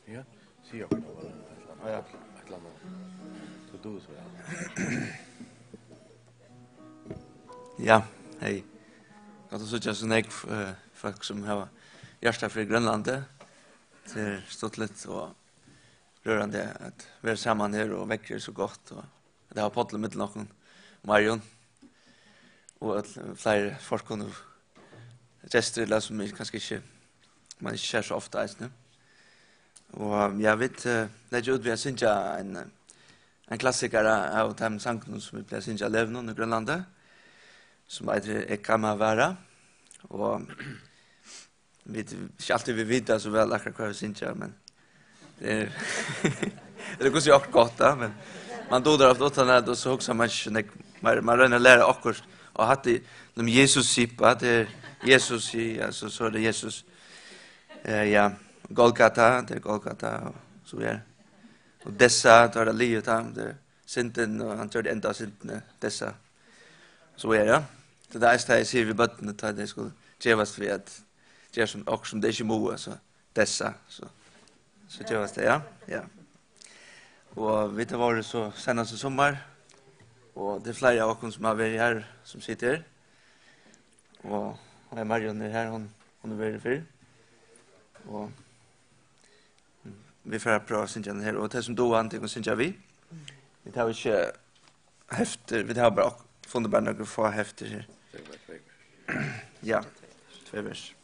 Ja, sier jeg hva det er. Ja, et eller annet. Du så ja. Ja, hej. Att så just en folk som har hjärta för Grönlandet. Det är stått lite och rörande att vara samman här och väcker så gott och det har poddat med någon Marion och fler folk kunde gester som kanske inte man inte kör så ofta ens. Och jag vet lägger ut vi har synja en klassiker av de sångerna som vi blir synja levande i Grönlandet som heter Ekamavara och vi inte alltid vi vet så väl akkurat vad vi synja men det det går så också gott men man då där ofta när så också man rönner lära akkurat och hade de Jesus sipa det Jesus i alltså så det Jesus ja Golgata det Golgata och så är och dessa tar det livet han det synden och han tar det ända synden dessa så är det det där är ser vi botten att det skulle gevas för att det som också som det är ju så dessa så gevas det ja och vi tar var det så senaste sommar och det är flera av oss som har varit här som sitter och Marion är här hon är väldigt för och vi får prata sin den här och det som då antingen syns vi. Vi tar inte häfter, vi har bara funnit bara några få häfter här. Ja, 2 vers.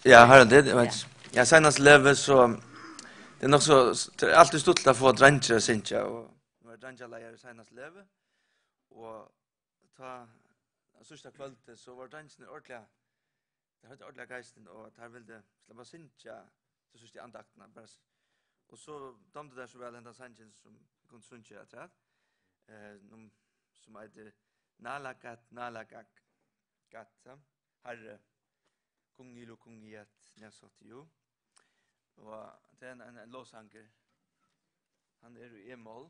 Ja, har det. Jag senast lever så det är nog så det är alltid stort att få dränka synja och var dränka lära senast lever och ta sista kvällen så var dränken ordentligt. Det hade ordentligt geisten och att här ville släppa synja så sista andakterna bara och så dömde det så väl ända sanjen som kunde synja att som heter nalagak gatta herre Kungilo kungiat näsotio. Och det är en låsanger. Han är i e-moll.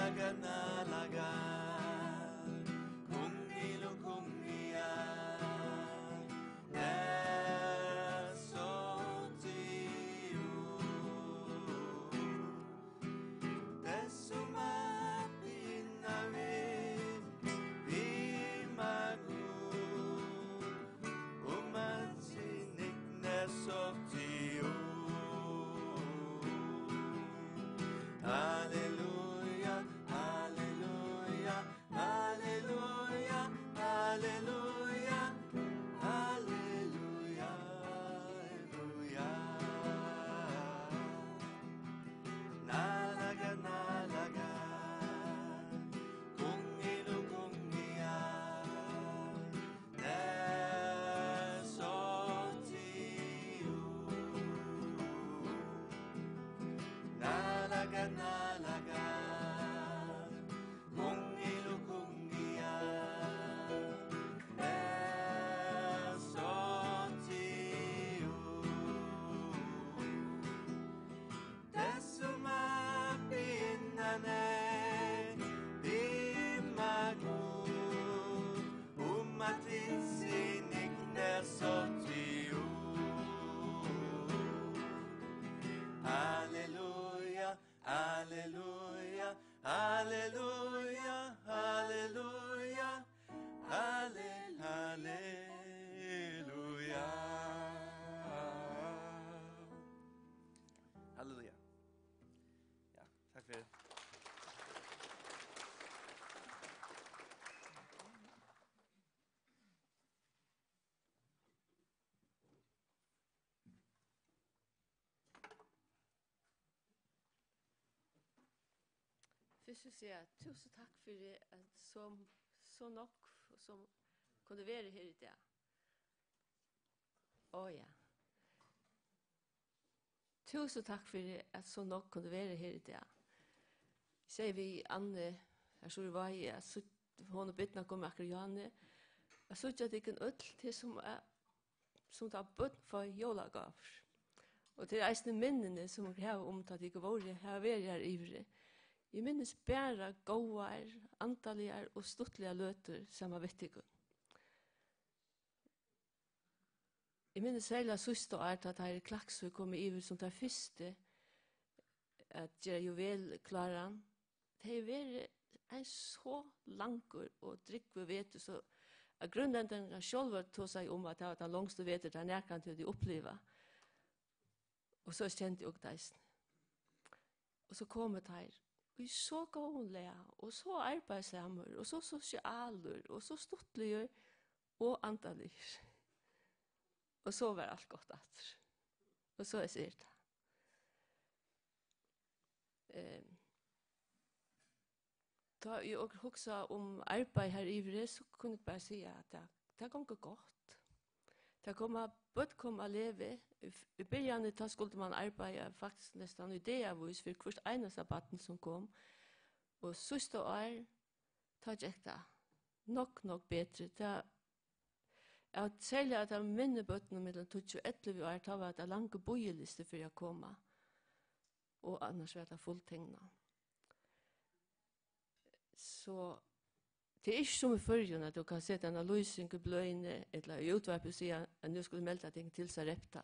nalaga nalaga kungilo kungia Hallelujah, hallelujah, hallelujah, hallelujah, hallelujah, hallelujah. Nalaga, nalaga, kungilo kungia, nesotiu. Nalaga, nalaga, kungilo kungia, nesotiu. Desuma pinnane, bimagu, umatinsinik nesotiu. Hallelujah, hallelujah, hallelujah, hallelujah, hallelujah. Halleluja. Ja, takk for det. Først vil jeg si tusen takk for at så nok som kunne være her i dag. Ja. Tusen takk for at så nok kunne være her i dag. Sier vi Anne, jeg så var jeg, hun og byttene kom akkurat Janne, jeg så ikke at det ikke er til som tar bøtt for jolagaver. Og det eisende minnene som jeg har om at jeg ikke var her her ivrig. Jeg minnes bare gåar, antalligar og stuttliga løter som var vittige. Jeg minnes særlig søster art at her i Klaksøy kom iver som det første at gjøre juvelklaran. Det har vært en så langur og drikkve vet så at grunnlendingen selv tog seg om at det var den langste vetet der nærkant til de oppleva. Og så kjente jeg deisen. Og så kom det her. Vi så gånlige, og så arbeidssammer, og så sosialer, og så stuttlige, og antallige. Og så var alt godt etter. Og så jeg sier det. Da jeg også hukset om arbeid her i Ivre, så kunne jeg bare si at det kom ikke godt. Det kom å leve. I begynnelsen da skulle man arbeide faktisk nesten idévis for hvert eneste batten som kom. Og siste år, da gikk det nok bedre. Jeg særlig at jeg minner bøttene mellom 2011 år, da var det lange bojeliste for å komme. Og annars var det fulltingene. Så det er ikke som i førgen at du kan se denne løsning i bløyene, eller i utvarpet og si at nå skulle melde ting til seg repta.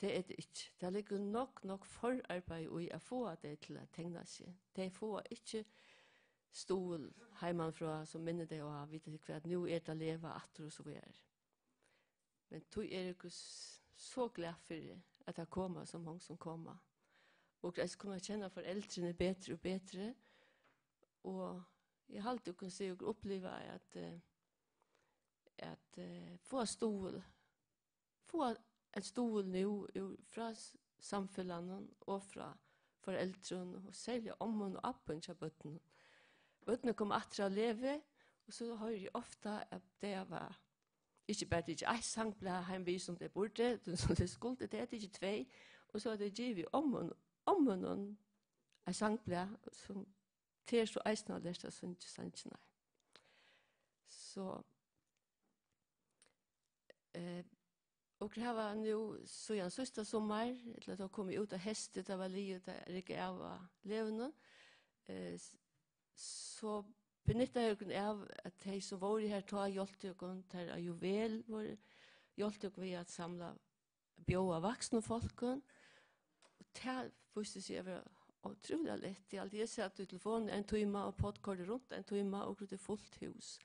Det er det ikke. Det ligger nok forarbeid i å få det til å tegne seg. Det får ikke stol heimanfra som minner det og vite til hva at nå er det å leve atter og så videre. Men du er ikke så glad for at det kommer så mange som kommer. Og jeg kommer kjenne foreldrene bedre og bedre. Og jeg har alltid kunnet se og oppleve at få en stol nu fra samfunnet og fra foreldrene, og særlig om og appen til bøttene. Bøttene kom etter å leve, og så hører jeg ofte at det var ikke bare det ikke et sangblad hjemme som det burde, som det skulle, det er ikke tvei, og så er det givet om og en sangblad som til så eisene har lært av sangene. Så og det var nu så en sista sommar, eller då kom jag ut av hästet, det var livet där Rikke av levande. så benyttar jag av att de som var här tar hjälpte jag till juvel var hjälpte jag vi att samla bjöa vuxna folken. Och det visste sig över otroligt lätt. Jag alltid satt i telefonen en timme och poddkordet runt en timme och det fullt hus.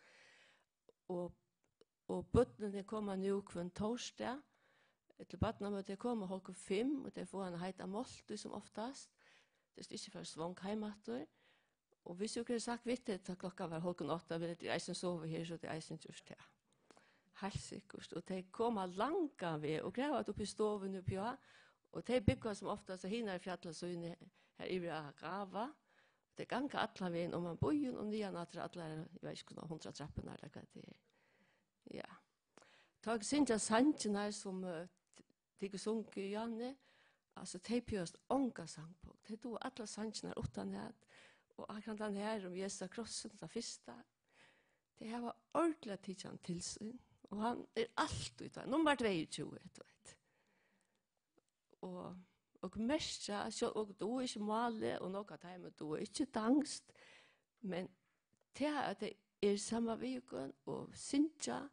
Och bötterna kommer nu kvann torsdag. Till barnen måste komma halv 5 och det får en heita måltid som oftast. Det är inte för svång hemmator. Och hvis jag skulle sagt vet det att klockan var halv 8 vill det isen sova här så det isen just det. Helt säkert och det kommer långa vi och gräva upp i stoven upp ja och det bygger som ofta så hinner fjällen så inne här i grava. Det ganga alla vägen om man bojen och nian att alla jag vet inte 100 trappor eller vad det är. Ja. Tag sinja sanjnar som det sunk Janne alltså det just onka sang på. Det då alla sanjnar utan det och akkurat den här om Jesu krossen det första. Det här var ordentligt tidsan till sig. Och han alltid där. Nummer 22 vet. Och mestra så och då är målet och något time då är inte angst. Men det är samma veckan och synja.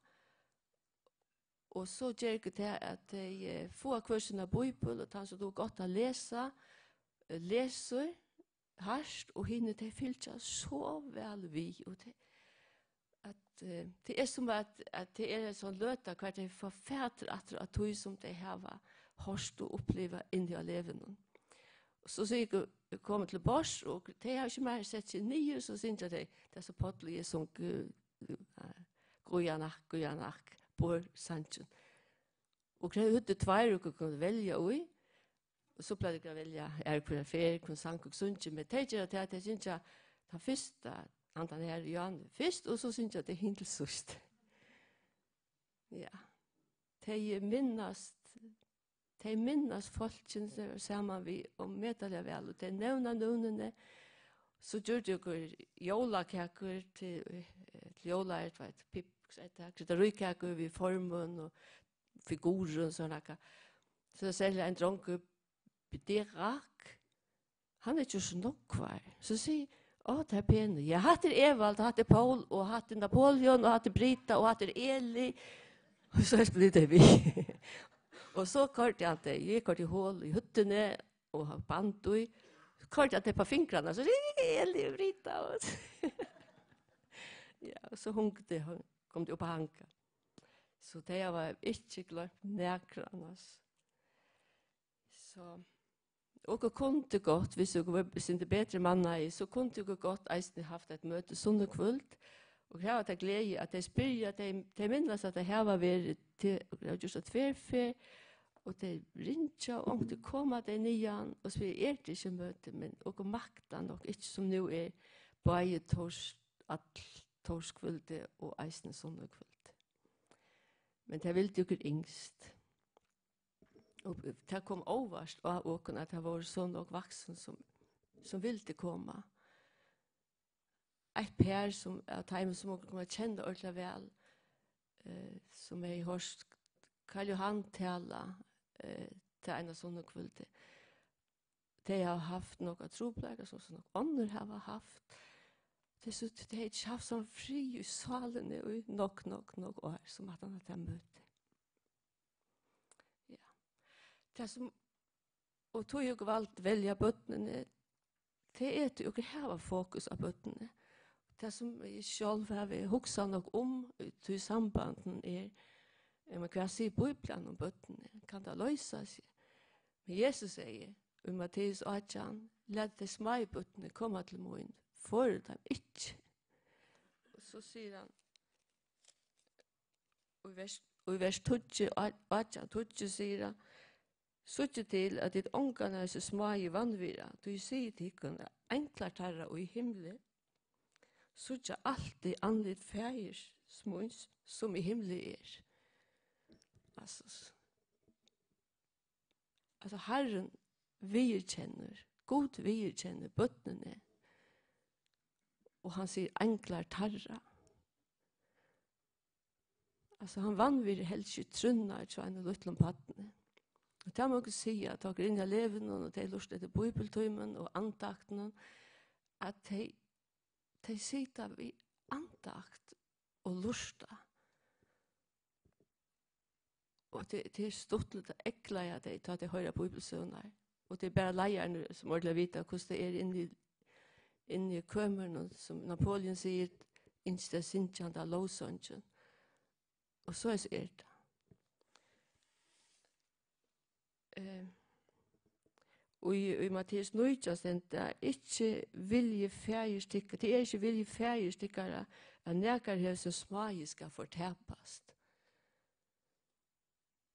Och så gör det att de får kursen av Bibel och han så då gott att läsa läser harst och hinner det fylla så väl vi och det att det är som att det är en sån löta kvart det förfärder att du som det här var harst och uppleva in i leven. Så jag kommer till bors och det har ju mer sett sig nio så syns det så poddlige som gojanak på sanchen. Och det hade två och kunde välja oj. Och så blev det välja för kun sank och sunche med teacher att det syns jag ta första antan här Jan först och så syns jag det hintel sust. Ja. De minnas folken som samman vi och medalja väl och det nämna nunnene så gjorde jag jolakakor till jola ett pip det rykakor vid formen och figurer och såna så säljer en dronk bederak han är ju så nog kvar så säger det är pen. Jag hade Evald, hade Paul och hade Napoleon och hade Brita och hade Eli. Och så blev det vi. Och så kort jag det gick kort i hål i huttene och har band och kort jag det på fingrarna så Eli och Brita och ja, och så kom det upp på hanka. Så det var inte glömt näkrarnas. Så och kunde gott, hvis jag var inte bättre manna i, så kunde jag gott eisen haft ett möte sundagskvöld. Och här var det glädje att det spyrja, det minnas att det här var väldigt, det var just ett tvärfär, och det rinja och det komma det nian, och så vi det inte möte, men och maktan och inte som nu är bara torskvölde och eisen sundagskvöld. Men det vill ju yngst. Och det kom överst och att det var sån och vuxen som ville komma. Ett pär som time som kommer känna ordentligt väl som är hörst Karl Johan tala till en sån kväll. De har haft några troplager som några andra har haft. Det så det har inte haft sån fri i salen och nog år som att han har möte. Det som och tog jag valt välja bötterna det är att jag har fokus på bötterna. Det som jag själv har huxat nog om till sambanden är man kan se Bibeln om bötterna kan det lösa sig. Men Jesus säger i Matteus 18 låt de små bötterna komma till mig för dem inte. Och så säger han och i vers 18 säger han Suttje til at ditt ångan er så små i vannvira, du sier til ikke enkla tarra og i himmelen, suttje alltid anlitt fægers smuns som i himmelen er. Altså Herren God virkjenner bøttene, og han sier enkla tarra. Altså han vannvira helst ikke trunnar til en luttlom pattene. Og det må jeg si at dere inn i leven og det er lust etter bibeltøymen og antakten at de sitter vi andakt og lusta. Og det er stort litt ekla jeg det, at jeg hører bibelsøvner. Og det er bare leierne som ordentlig vite hvordan det er inni kømeren, som Napoleon sier, innste sintkjent av lovsøngen. Og så er det. Og i Matteus 9, det er ikke vilje ferdigstikkere, det er ikke vilje ferdigstikkere at nekarhev som smage skal fortepast.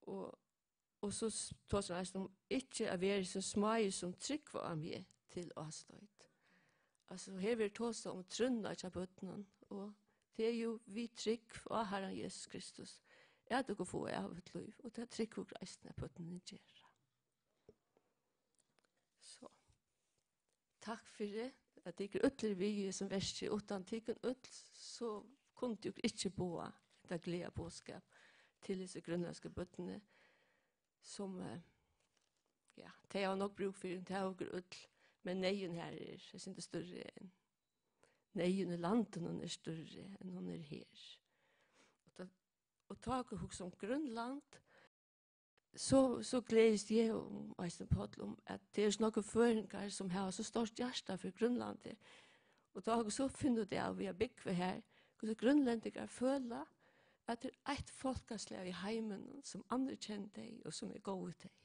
Og så tar det nesten om ikke å være så smage som trygg var med til avstøyt. Altså, her vil ta seg om trunna til bøttene, og det er jo vi trygg av Herren Jesus Kristus. Er det å få av et liv, og det er trygg og reisende bøttene gjør. Så, takk for det, at det ikke ytterligere vi som verste, utan tikkun ytterligere, så kunne du ikke bo det glede bådskap til disse grønlandske bøttene, som, ja, de har nok bruk for det, de har ytterligere, men neien her er ikke større enn neien i landet er større enn hun er her. Og ta og hos om Grønland, så gledes jeg om at det er noen føringer som har så stort hjerte for Grønland. Og da så finner det av vi har bygd her, hvordan grønlendinger føler at det er et folkeslag i heimen som anerkjenner deg og som er gode til deg.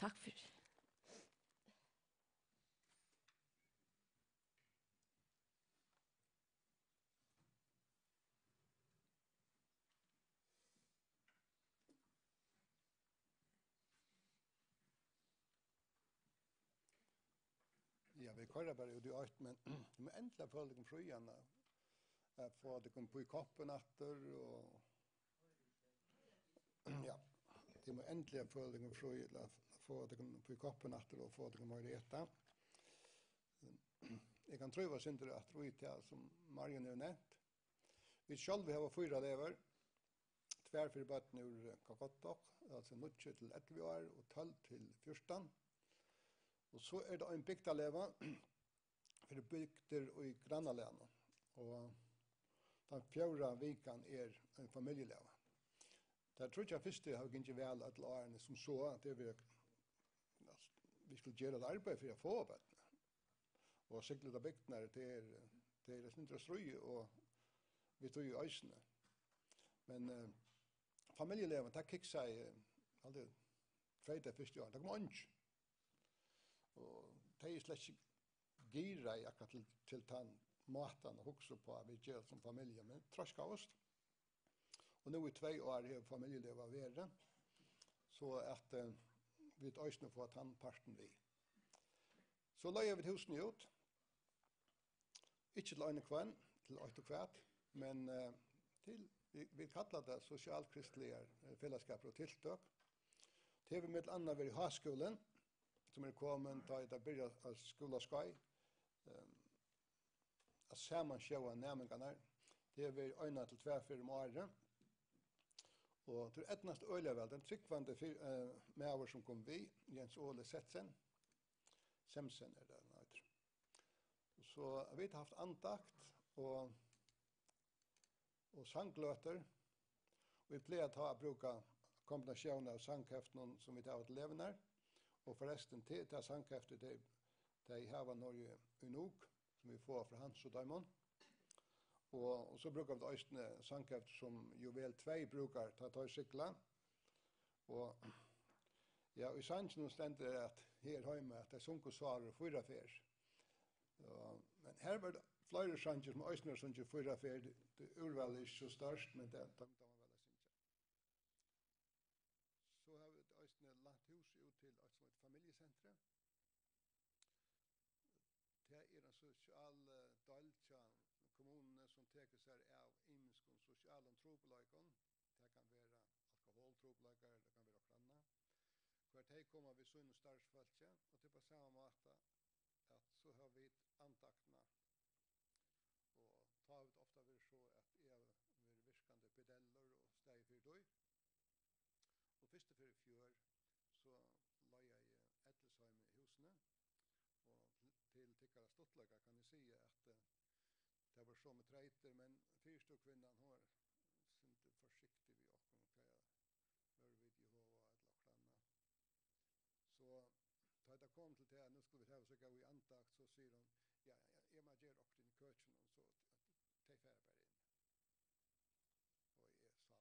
Takk for det. Ja, vi kører bare ut i alt, men vi må endelig føle deg frøyene. Få deg på i koppen etter, og ja, de må endelig føle deg frøyene, få deg på i koppen etter og få deg mer ete. Jeg kan tro hva synder at vi til, som Marion har nevnt. Vi selv har 4 elever, 2 for bøtten ur Kakottok, altså 9 til 11 år og 12 til 14. Og så er det en bygdeleva for bygder i grannalene. Og den 4. vikan er en familieleva. Det tror jeg først har vi ikke vel at lærerne som så at det vi skulle gjøre et arbeid for å få bøttene. Og sikkert av bygdene det er mindre strøy og vi tog i øysene. Men familieleva, det kikk seg aldri 2. til 1. år. Det kom ikke. Og det er slett ikke gira akkurat til den maten og hukse på at vi gjør som familie, men traska oss. Og nå i 2 år har familieleva vært, så at vi tar øyne på at han parten vi. Så løyer vi husene ut, ikke til øyne kvann, til øyne kvart, men til, vi kallar det sosialkristlige fellesskaper og tiltøk. Det har vi med annet vært i høyskolen, som er kommet da det begynner av skoleskai, at sammansjøa nærmengene. Det er vi øyne til 2-4 året. Og til etnast øyelig vel, den tryggvande medover som kom vi, Jens Åle Setsen, Semsen er det nøyder. Så vi har haft andakt og sangløter, og vi pleier å bruke kombinasjoner av sangheften som vi tar til levende. Og forresten til sangheftet, de har Norge unok, som vi får fra Hans og Daimon. Og så bruker vi det østene sangheft som jo vel 2 bruker til å ta sykla. Og ja, i sangen stender det at her hjemme at det sunker svarer 4 fer. Men her var det flere sanger som østene sunker 4 fer. Det urvalg er ikke så størst, men det var vel å synge. Så har vi østene lagt huset ut til et familiesenter. Det er en sosial dalt av kommunene som teker seg av imenskene sosiale trobeleikene. Det kan være alkoholtrobeleikere, det kan være kranna. Hvert de kommer vi sånne startsfølge, og det er på samme måte at så har vi antaktene. Og tar vi ofte vil så at jeg vil virkende pedeller og steg for døy. Og første for i fjør så la jeg Etelsheim i husene, og til olikare stortlager kan jeg si at det var så med treiter, men fyrstokvinnan hon var inte försiktig vid och kan jag hör vid Jehova eller något annat. Så då det kom till det nu skulle vi ha så gå i antakt så säger hon jag må göra och din köchen och så att ta färre bara in.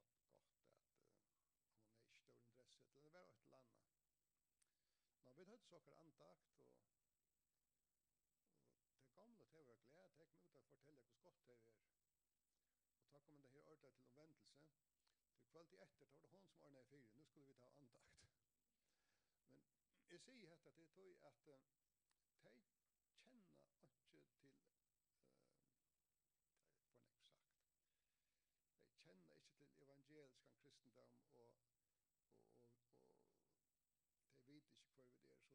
Och jag sa gott att hon är stor intresse till det var ett landa. När vi hade saker antakt och det gamla det var glädje att jag ut att fortälja hur gott det är. Och då kom det här ordet till omvändelse. Till kvällt i efter då var det hon som ordnade fyra. Nu skulle vi ta antakt. Men jag säger att det tog att de känner inte till på en exakt. De känner inte till evangelisk kristendom och de vet inte kvar vi det är.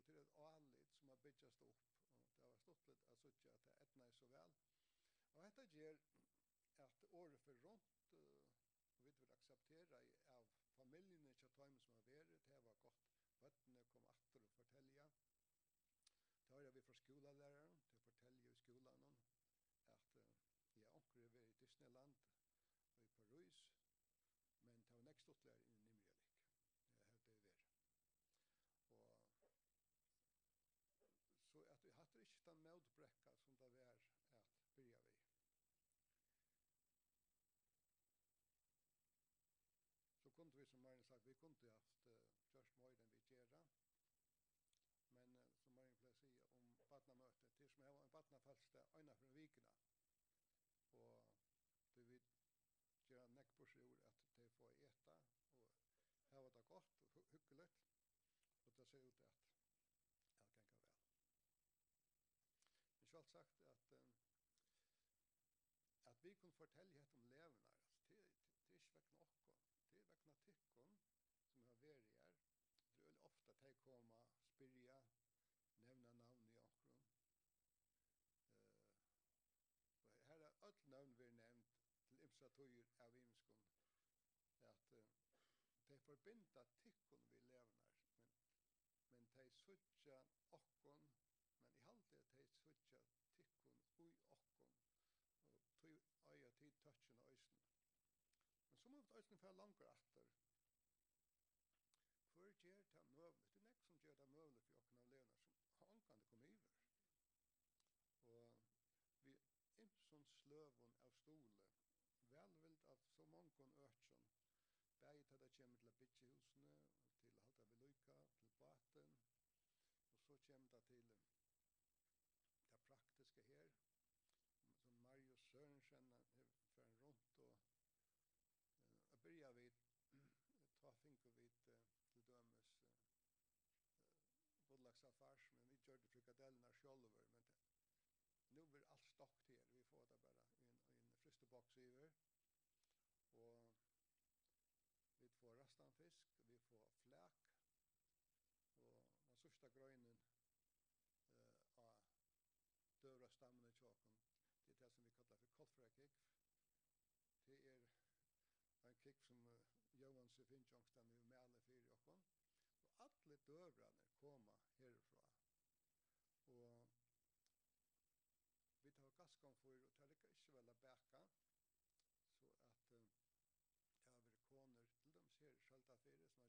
Så det är allt som har byggts upp. Och det har stått lite att säga att det ätnar så väl. Och detta ger att året för runt och vi vill acceptera av familjen i Chatham som har varit. Det var gott. Vattnet kom efter och fortälja. Det har vi från skolaläraren till att fortälja i skolan att jag omkring var i Disneyland och i Paris. Men det var nästa åtlärare i Nimrjelik. Jag hade det varit. Och så att vi hade inte den modbräcka som det var att börja vid. Så kunde vi som Marin sagt, vi kunde haft just mer än vi gör. Men som Marin plejer säga om badnamötet, det som är en badnafallste ena för vikerna. Och det vi gör en näckbursjord att de får äta och här var det gott och hyggligt. Och det ser ut att allt kan gå väl. Men själv sagt att vi kan fortälja om levna, det är inte veckna okkom. Det är veckna tyckon som har varit här. Det är ofta att de kommer, spyrja, nämna namn i okkom. Och här är allt namn vi nämnt till imsatoyer av imskon. Att de förbinda tyckon vi levnar. Men de suttja okkom. Men i allt det de suttja tyckon ui okkom. Og tog øya tid touchen og øysen. Men så må vi øysen få langer etter. Hvor gjør det møvlet? Det er nek som gjør det møvlet for åkken av levner som han det komme iver. Og vi imson sløvun av stole, velvilt av så mange økjen, begge til det kommer til bytjehusene, til halta vi lykka, til baten, og så kommer det til det praktiske her, som Marius Sørensen for en rundt og börjar vi ta finker vi till dömes bollagsaffärs men vi gör det frikadellerna själva men nu blir allt stockt här vi får det bara i en frystebox över och vi får rastan fisk vi får fläk och den sista grönen av dövra stammen i tjocken det är det som vi kallar för kolfräkik det är en kick som Johan se finns ångstan nu med alla fyra och alla dövrarna komma härifrån. Och vi tar gaskan för och tar det inte väl att bäcka så att det har varit koner till dem ser skälta fyra som har gjort det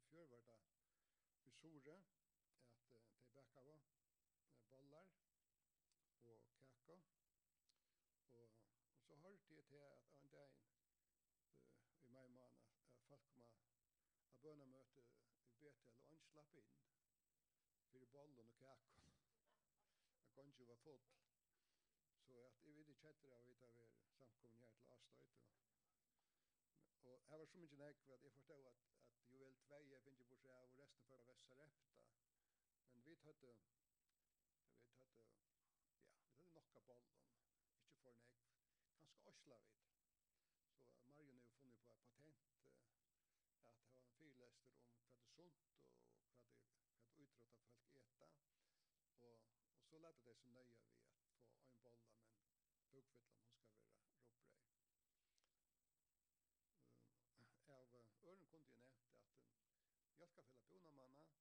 och i fjör var det i Sore att de bäckar var bollar och kaka och så har det till att en dag i maj månad folk kommer att börja möta i Betel och anslappa in för bollen och kakor. Jag kan inte vara full. Så att jag vet inte chatta av det här samkommen här till Astöjt. Och här var så mycket näck för att jag förstod att ju väl två jag finns ju på sig och resten för Västerrepta. Men vi hade nocka bollen. Inte för näck. Kanske ösla vid. Så Marion har funnit på ett patent att ha en fyrläster om vad det är sunt och vad det utrottar folk äta. Och så lät det sig nöja vid att få en bolla men bukvittlan hon ska vara råbrej. Av öron kunde jag nämnt att Mjölkafälla bonamanna har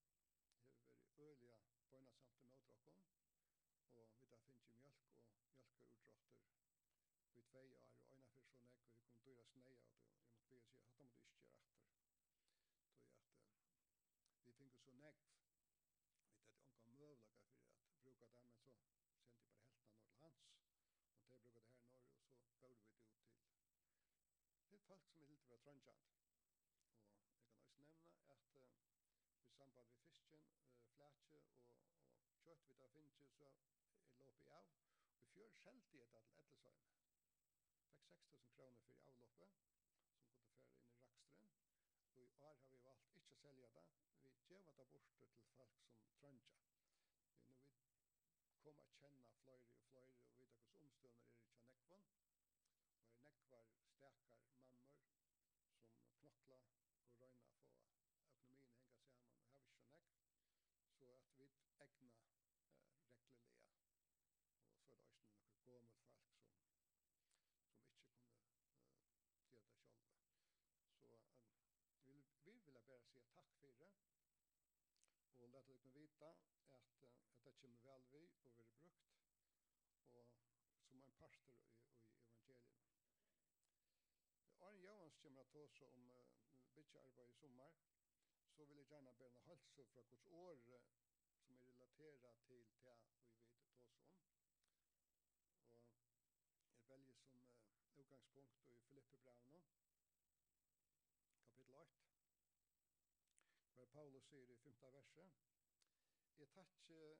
varit öliga böna samt med åtråkon og vi da finner mjölk og mjölkautdrotter i 2 år, og en for så nek, vi kom dyra sneia, og jeg måtte be å si at dette måtte ikke gjøre etter. Så at vi finner så nek, vi tatt ikke møvlaga for at bruka det, men så sendte jeg bare heltene når til hans, og de bruker det her når, og så bør vi det ut til folk som helt var trøndkjent. Og jeg kan også nevne at i samband med fisken, flætje og kjøtt vi da finner, så loppet av, og i fjør skjelte jeg det til Edlesøyne. Fikk 6.000 kroner for avloppet, som kunne føre inn i rakstren, og i år har vi valgt ikke å selge det. Vi gjør det bort til folk som trøndja. Når vi kommer å kjenne flere og flere, og vite hvordan omstøvner ikke nekvann, og nekvar stekar mammer som knokla og røyna å få økonomien henga sammen, og har vi ikke nekv, så at vi egna reglelige. Og så det også noen gammel folk som ikke kunne gjøre det selv. Så vi vil bare si takk for det, og lette dere vite at det kommer vel vi og blir brukt, og som en pastor i evangelien. Arne Johans kommer til oss om bytjearbeid i sommer, så vil jeg gjerne be en halse fra Guds år som relateret til det vi vet til oss om. Og jeg velger som utgangspunkt i Filippebrevene, kapittel 8, hvor Paulus sier i 5. verset, jeg takker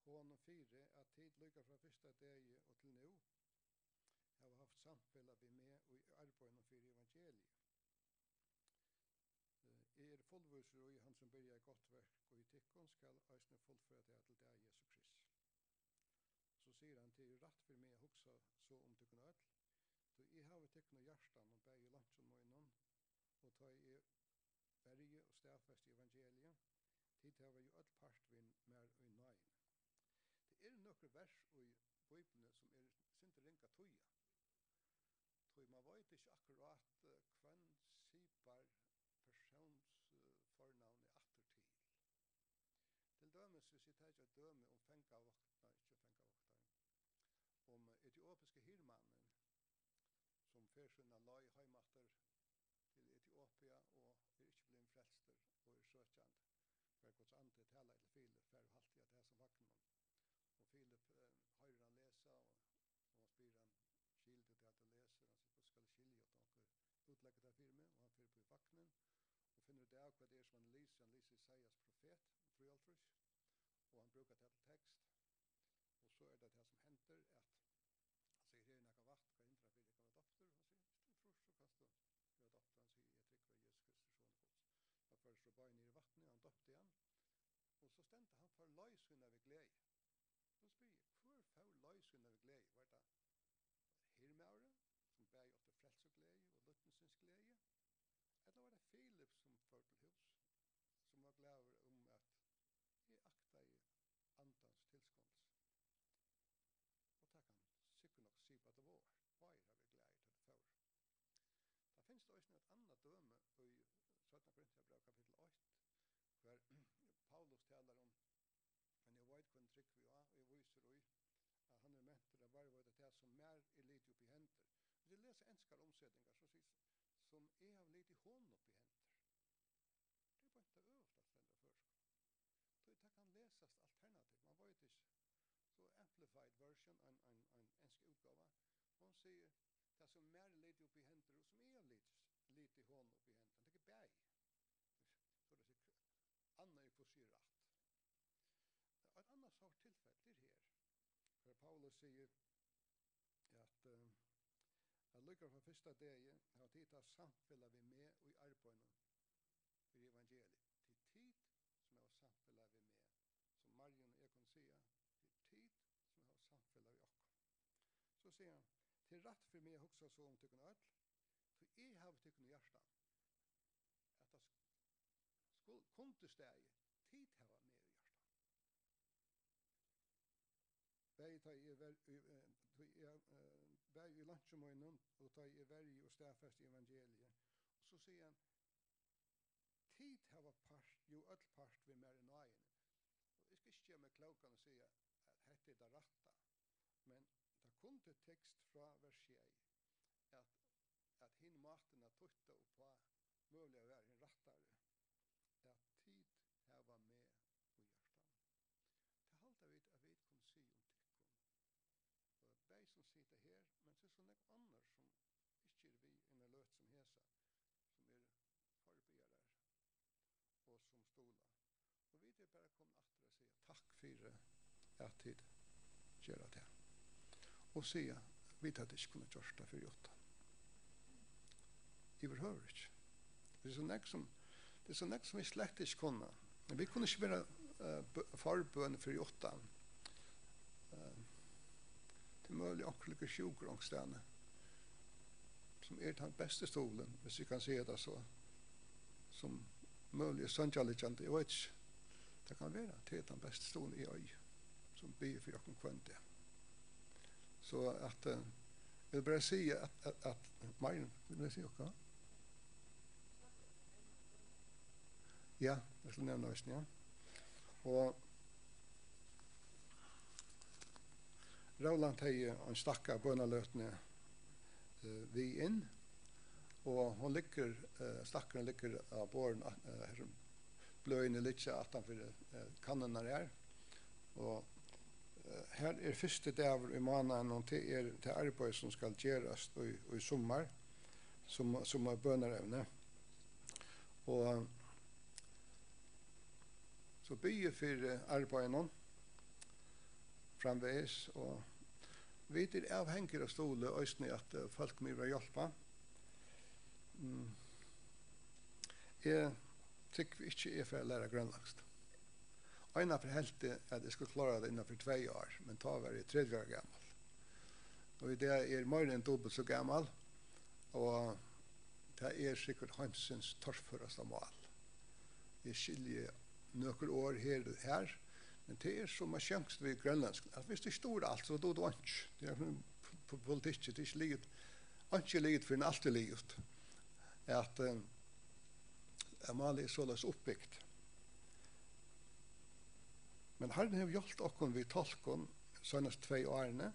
hånden 4 at tid lykker fra første dag og til nå, jeg har haft samspillet vi med og i arbeidet for evangeliet. Jeg fullviser og i han som begynner godt verk og i tikkene skal eisne fullføre det til det Jesus Krist. Så sier han til rett for meg å huske så om tykkene ødel, så jeg har tykkene hjertan og begge lunsjen med innom, og ta i berge og stedfest i evangeliet, tid har vi jo ødel part vi mer og i nøyen. Det noen vers i Bibelen som sint ringa tøya. Tøy man vet ikke akkurat hvem sipar persons fornavn atter til. Til dømes, hvis jeg tar et døme om ikke fengavokta, om etiopiske hirmannen som førsynna lai heimater til Etiopia og ikke blir frelster og søkjand. For Guds ande taler til Filip for alltid at det er som vaknen. Og Filip hører han lese og han spyr han skilde til at han leser. Han sier, hvordan skal jeg skilje at han utlegger det for meg? Og han fyrer på vaknen og finner ut av hva det som han lyser. Han lyser Isaias profet, Trøyaltrus, og han bruker det til tekst. Og så det som henter at han sier, her er noe vakt, hva hindrer for jeg kan være doktor? Han sier, hvis du tror så kan du gjøre doktor. Han sier, jeg trykker Jesus Kristus, sånn gods. Han først og bare ned i vattnet, han døpte igjen. Og så stendte han for løysynne ved glede. Så spyr jeg, hvor får løysynne ved glede? Var det hirmære, som bæg åtte frelse og glede, og løttensens glede? Eller var det Filip som førte til hus, som var glad om at jeg akta i andans tilskåndelse? Og det kan sikkert nok si på at det var. Bare har vi glede til det før. Da finnes det også et annet døme i 17. Korintherbrev kapittel 8, hvor Paulus taler om men jeg vet hvordan trykk vi har, og jeg viser også at han ment til å være det som mer lite opp i henter. Hvis jeg leser enskere omsetninger, så sier som jeg har lite hånd opp i henter. Det bare ikke øvelt at stender først. Det kan leses alternativt, man vet ikke. Så amplified version, en ensk utgave, og han sier det som mer lite opp i henter, og som jeg har lite hånd opp i henter. Det er ikke bæg. Så det sier Anna er for sier rett. Et annet sort tilfelle, det her, hvor Paulus sier at jeg lykker fra første dag, har tid til å samfelle vi med og i arbeidet for evangeliet. Til tid som jeg har samfelle vi med, som Marion og jeg kan si, til tid som jeg har samfelle vi også. Så sier han, til rett for meg også så om tykkene ødel, for jeg har tykkene hjertan, at det skulle kunne steg, tid har med i hjertan. Bæg i lunsjemøynen, og ta i verg og stedfest i evangeliet. Og så sier han, tid har part, jo ødel part vi mer enn øyene. Og jeg skal ikke gjøre meg klokken og si hette er det ratta. Men det kunde tekst fra vers 6 at hin maten at tutta og på mulig å være en rattare at tid hava med og hjertan. Det halda vi at vi kunne si om tikkum. Og de som sitter her, men så er sånne andre som ikke er vi en løt som hesa, som er forberedere og som stola. Og vi er bare kommet etter å si takk for at tid gjør det. Og si vi hadde ikke kunnet gjøre det for 8. I behøver ikke. Det er så nek som vi slett ikke kunne. Men vi kunne ikke være forbøn for 8. Det er mulig akkurat sjuker omstående som er den beste stolen, hvis vi kan si det så, som mulig søndjaliggjende, jeg vet ikke. Det kan være til den beste stolen i øy, som byr for dere kvønte. Så at, jeg vil bare si at Marin, vil jeg si dere? Ja, jeg skal nevne oss, ja. Og Roland har en stakka bønaløtene vi inn, og hun ligger, stakkeren ligger av båren, bløyene litt atanfor kannene her, og her er første dag i måneden, og det arbeid som skal gjøres i sommer, som er bønerevne. Og så bygger for arbeidene framveis, og vi er avhengig av stole, og at folk må være hjelpe. Jeg tykker ikke for å lære grønlandsk. Øyne for helt at jeg skulle klare det innenfor 2 år, men ta var jeg 3 år gammel. Og det er mer enn dobbelt så gammel, og det er sikkert hansens torføreste mål. Jeg skiljer noen år her, men det er som er sjangst ved grønlandsk. At hvis det står alt, så er det ikke. Det er på politikk, det er ikke livet. Ikke livet for en alt er livet. At Amalie er således oppbyggt. Men Herren har hjulpet oss ved tolken senest 2 årene,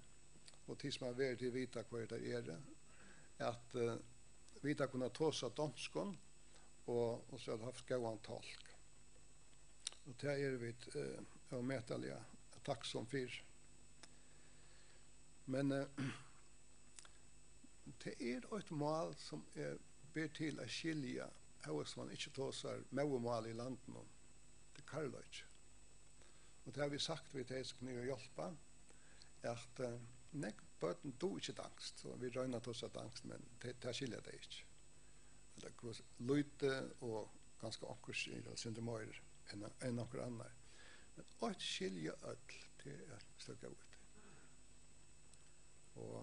og til som har vært til vita hva det er, at vi har kunnet ta seg danskene, og så har haft gøyant tolk. Og det er vi og medtallige takk som fyr. Men det er et mål som ber til å skilje hvis man ikke tåser med mål i landet nå. Det kan det ikke. Og det har vi sagt ved det som kan hjelpe, at bøten do ikke angst. Så vi røyner til oss angst, men det skiljer det ikke. Det er løyte og ganske akkurs i det syndemøyre enn noen andre. Men å skilje ødel til et stykke ut. Og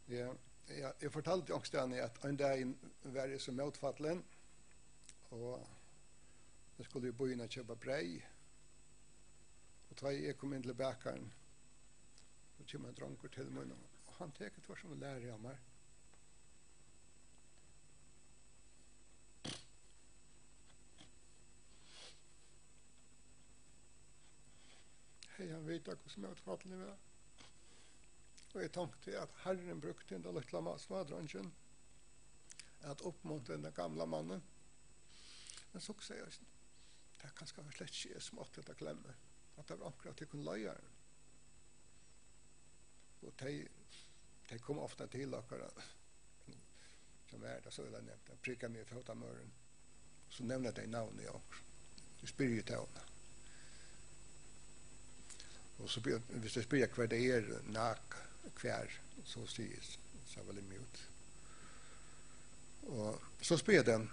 jeg fortalte ångstene at en dag var jeg som motfattelen, og jeg skulle jo begynne å kjøpe brei. Og da jeg kom inn til bakeren, og kom en dronker til meg, og han teket var som lærer av meg. Hei, han vet ikke hvordan motfattelen var. Og jeg tenkte at Herren brukte den lille smadrongen at oppmuntre den gamle mannen. Men så sier jeg, det er kanskje slett ikke smått at jeg glemmer. At det var akkurat til kunne løye den. Og de kom ofte til akkurat. Som det, så vil jeg nevne. Jeg prikker meg i fotamøren. Så nevner de navnet jeg også. De spyr jo til henne. Og så hvis jeg spyr hva det er nak, hver, så sies så veldig mye ut. Og så spyr jeg den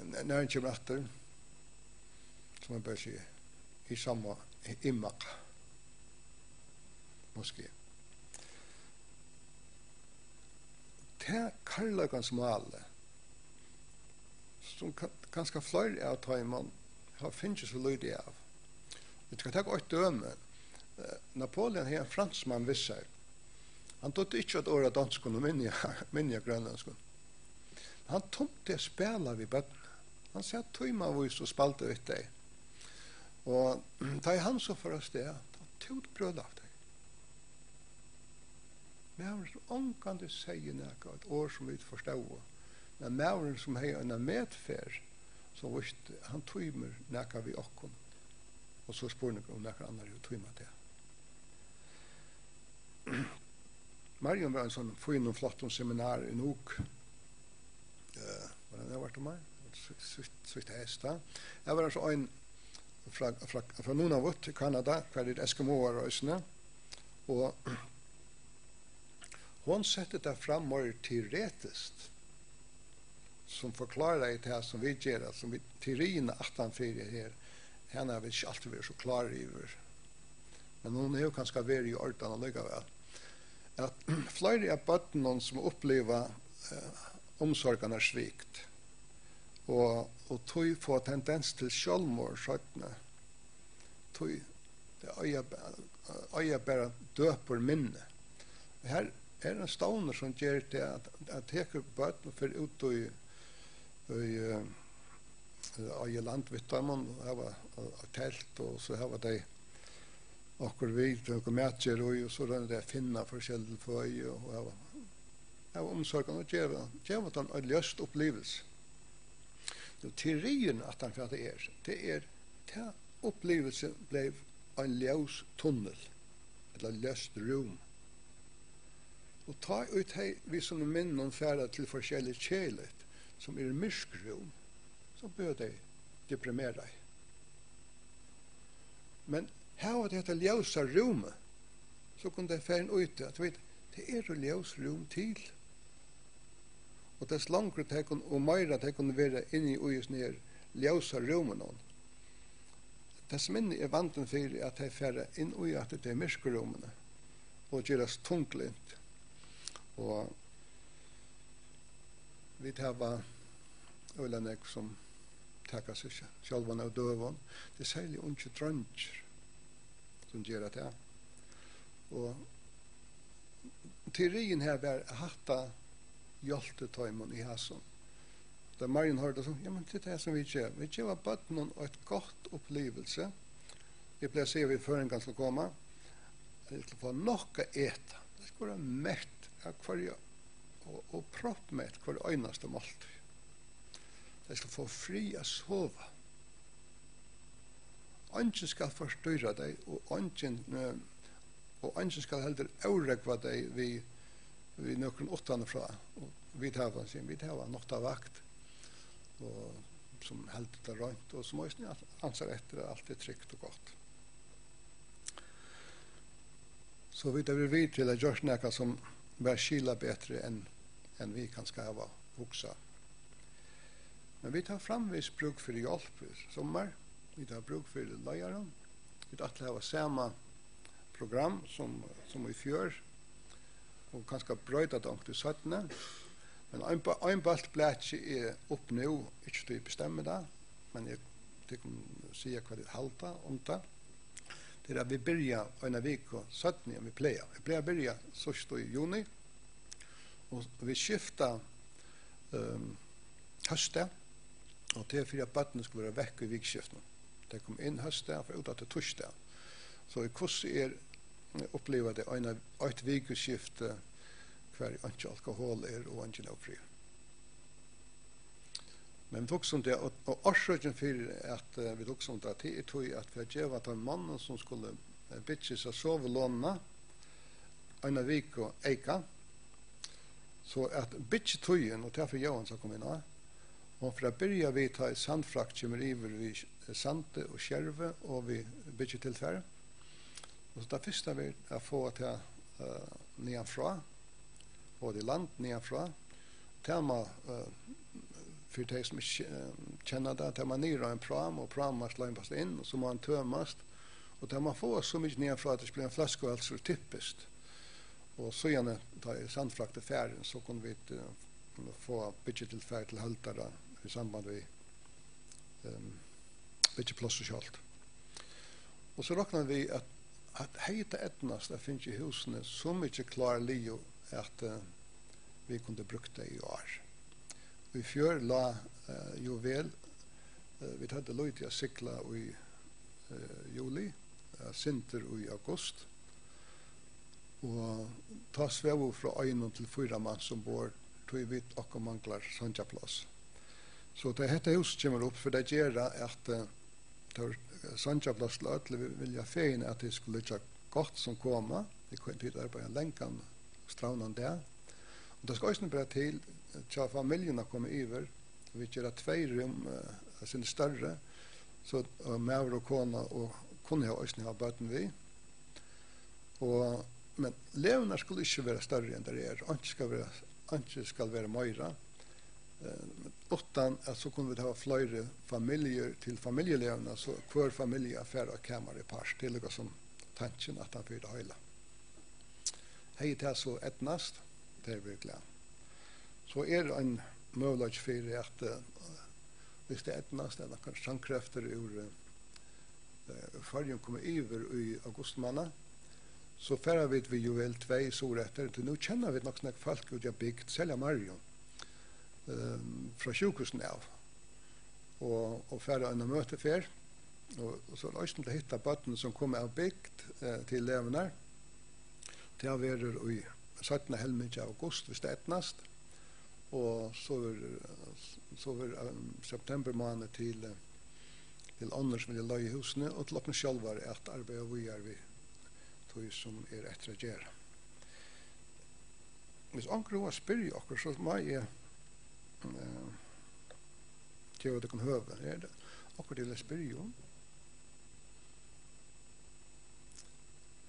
når han kommer etter, som jeg bare sier, i samme immak, måske. Det er karløkens male, som ganske flere av tøyman har finnet så lydig av. Vi skal ta et døme. Napoleon har en fransmann visser. Han tog ikke et år av danskene og minne grønlandskene. Han tog til å spille ved bøttene. Han sa tøymavis og spalte ut deg. Og da han så for oss det, da tog brød av det. Mævren som omgående sier noe, et år som vi ikke forstår. Men mævren som har en medferd, som visste, han tøymer noe vi åkken. Og så spør han om noe andre jo tøymer det. Marion var en sånn fin og flott seminar i Nok. Var det vært om meg? Svitt hesta. Jeg var altså en fra Nunavut i Kanada, hver det Eskimo-røysene. Og hon sette det fram mer teoretiskt som forklarer det som vi gjør, som vi teorien 18-4 her, henne har vi ikke alltid vært så klare over. Men hun er jo kanskje vært i orden likevel. At flere av bøttene som opplever omsorgen er svikt, og tog får tendens til selvmord, skjøttene, tog det øye bare døper minne. Her er en stående som gjør det at teker bøttene for ut i landvittamon, det var telt, og så var det okkur vidt, og matcher, og så er det finna forskjellig for og det var omsorgen og gjøre den en løst opplevelse. Teorien at han for det er til opplevelsen ble en løs tunnel, eller løst rom. Og ta ut vi som minnen færre til forskjellig kjælet, som er myrskrom, så bør de deprimere deg. Men her var det ljøsa rommet, så kunne de fære ut det, at det er et ljøs rom til. Og dess langere det kunne, og mer det kunne være inne i ois ned ljøsa rommet noen. Dess minne er vanten for at de fære inn i at det er myrskerommene, og gjøres tunglint. Og vi tar øylandek som takker seg sjølvan av døven. Det er særlig unge drønger som gjør det. Og teorien her var hatta hjeltetøymon i hasen. Da Marion hørte sånn, ja, men det er det som vi gjør. Vi gjør bøtten og et godt opplevelse. Jeg pleier å si at vi før en gang skal komme. Det skal få nok å ete. Det skal være mett og proppmett hver øyneste måltid. Det skal få fri å sove. Ønsken skal forstyrre deg, og ønsken skal heller avregva deg vi nøkken åttene fra. Og vi tar nått av vakt, og som heldet er rønt, og som også anser etter at alt er trygt og godt. Så vi tar vi til å gjøre noe som bør skila bedre enn vi kan skava voksa. Men vi tar framvis bruk for hjelp i sommer. Vi tar bruk for leieren. Vi tar til å ha samme program som i fjør, og kanskje brøyda det til 17. Men en balt ble ikke opp nå, ikke til å bestemme det, men jeg kan si hva det halter om det. Det er at vi börjar en vecka 17 vi pleier. Vi pleier å begynne først i juni, og vi skifter høstet, og det er for at bøttene skal være vekk i vikskiften. Det kom inn høstet, for ut til torsdag. Så i hvordan opplever det et vikskifte hver ikke alkohol og ikke lovfri. Men vi tok som det, og årsøkken for at vi tok som det, det tog at vi har gjørt en mann som skulle bytte seg sovelånene, en av vik og eika, så at bytte togjen, og derfor Johan som kom inn av, og for å begynne vi ta et sandfrakt kommer iver vi sande og skjerve, og vi bytte tilfære. Og så det første vi er å få til nedanfra, og det land nedanfra, til man för de som känner det, att man nyrar en pram och pramar slämpas in och så må han tömast. Och där man får så mycket ner för att det blir en flaska och så typiskt. Och så gärna ta i sandfrakt färden så kan vi få budget till färd till haltare i samband med budget plus och allt. Och så räknar vi att heita etnas där finns i husen så mycket klar lio att vi kunde brukt det i år. Vi fjør la jo vel, vi hadde lov til å sykla i juli, sinter i august. Og ta svevo fra 1 til 4 mann som bor, tog vi og manglar sandjaplass. Så det hette hus kommer opp, for det gjør at sandjaplass til alle vilja feien at det skulle ikke godt som koma, det kunne tid arbeide lenkan, straunan der. Og det skal også bare til, til familjerna kommer iver, vi gjør 2 rum, sin større, så maver og kona og kunne ha også ha bøten vi. Men levene skulle ikke være større enn det Ikke skal være møyre. Utan at så kunne vi ha flere familier til familjelevene, så hver familie er færre kammer i pars, til det som tanken at han fyrer høyla. Hei til så etnast, det er vi glad. Så er det en mulighet for at hvis det etnast, eller kanskje sangkrefter ur fargen kommer iver i augustmåned, så færer vi jo vel 2 soretter. Til nå kjenner vi nok snakk folk ut av bygd, selja Marion, fra sjukusen av. Og færer en møtefer, og så er det også til å hitte bøtten som kommer av bygd til levende. Det har vært i 17. helmiddag av august, hvis det etnast. Og så er september måned til andre som vil løye husene, og til åpne selv var at arbeidet vi er vi tog som er etter å gjøre. Hvis anker var spyrje okker, så må jeg gjøre det kan høve. Er det okker til å spyrje om?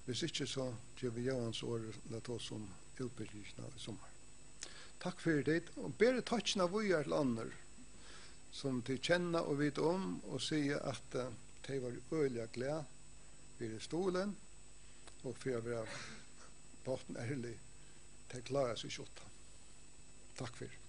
Hvis ikke så gjør vi Johans år lett oss om utbyggingen i sommer. Takk for det, og bedre takkene vi er til andre, som til kjenne og vite om, og sier at de var øyelig glad ved stolen, og for å være båten ærlig, de klarer seg kjøtt. Takk for det.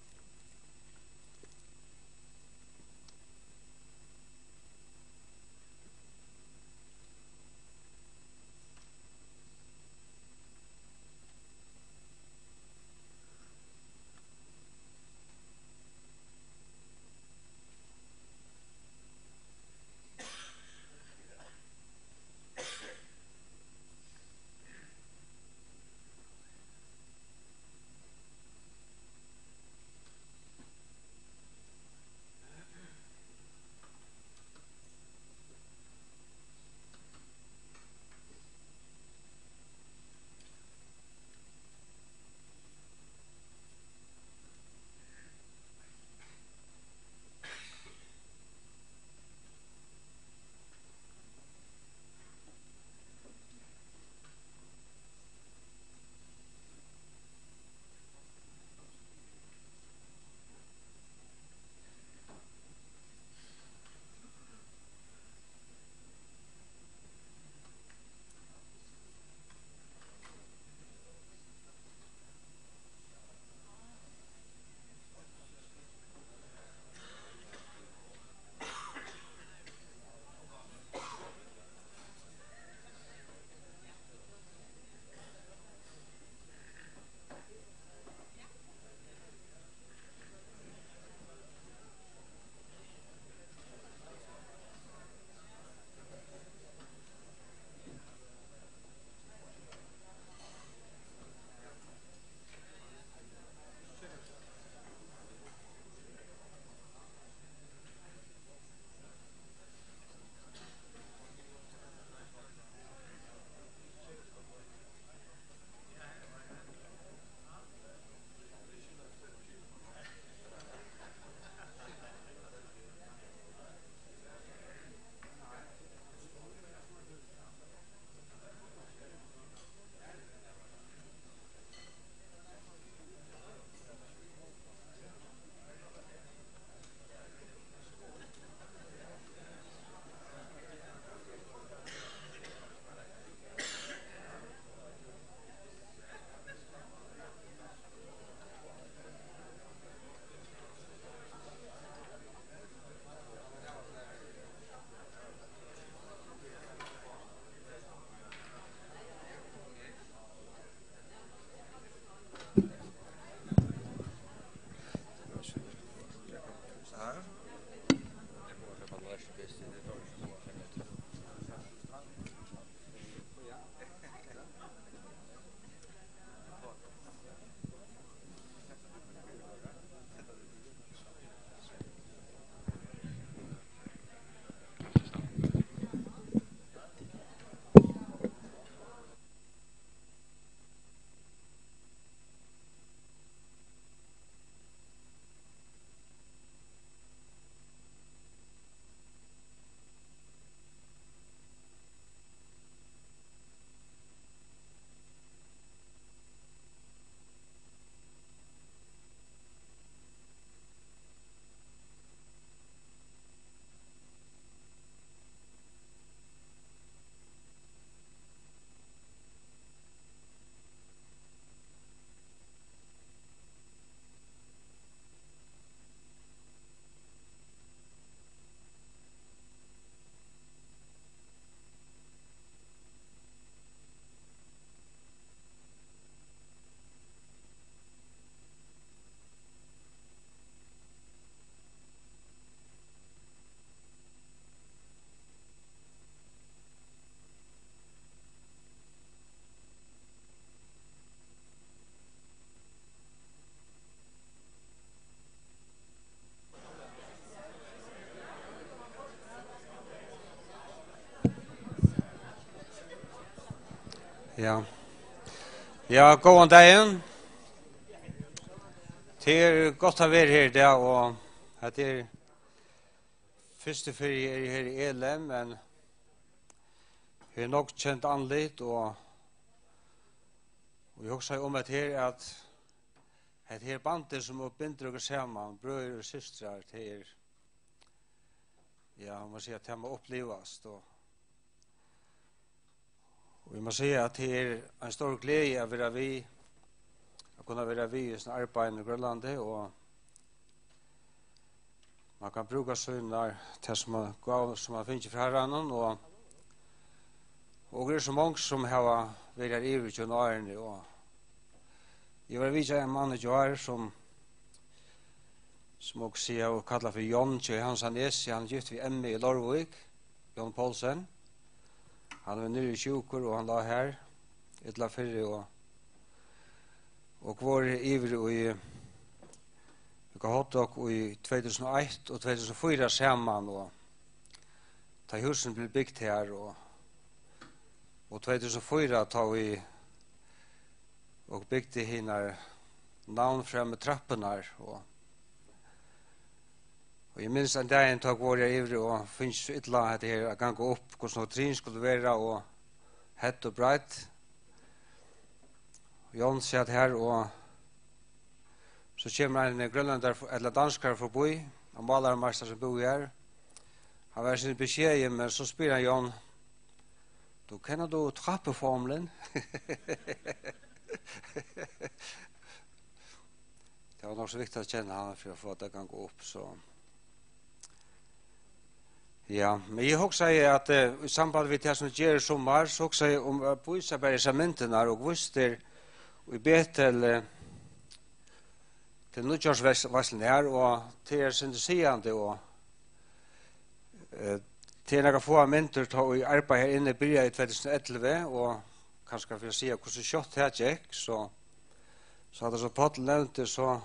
Ja. Ja, god dagen. Det godt å være her der, og at det første ferie her i Elem, men jeg nok kjent anlitt, og vi også om at her bandet som binder dere sammen, brødre og systrar, til ja, man må si at det må opplevas, og vi må si at det en stor glede å være vi, å kunne være vi i sånne arbeid i Grønlandet, og man kan bruke sønner til som man finner fra herren, og det er så mange som har vært her i til årene, og jeg var vidt en mann i år som også sier og kallet for Jon til Hansanes, han gift ved Emme i Lorvik, Jon Poulsen. Han var nere i Tjukur, og han la her, etla fyrre, og var ivrig i Hotdog i 2001 og 2004 sammen, og da husen ble bygd her, og 2004 tar vi og bygde henne navn fremme trappene, og jeg minns en dag en tog var jeg ivrig og finnes så ytla at det her gang gå opp hvordan trin skulle være og hett og breit. Jon satt her og så kommer en grønlander eller danskere forbi, en malermeister som bor her. Han var sin beskjed, men så spyr han Jon, du kjenner du trappeformelen? Det var nok så viktig å kjenne han for å få det kan gå opp, så ja, men jeg også sier at i samband med det som gjør sommer, så også sier om å vise bare disse myntene og vise og be til nødgjørsvarselen her, og til syndesiende, og til noen få mynter til å arbeide her inne i 2011, og kanskje for å si hvordan kjøtt her gikk, så hadde så Pottel nevnte, så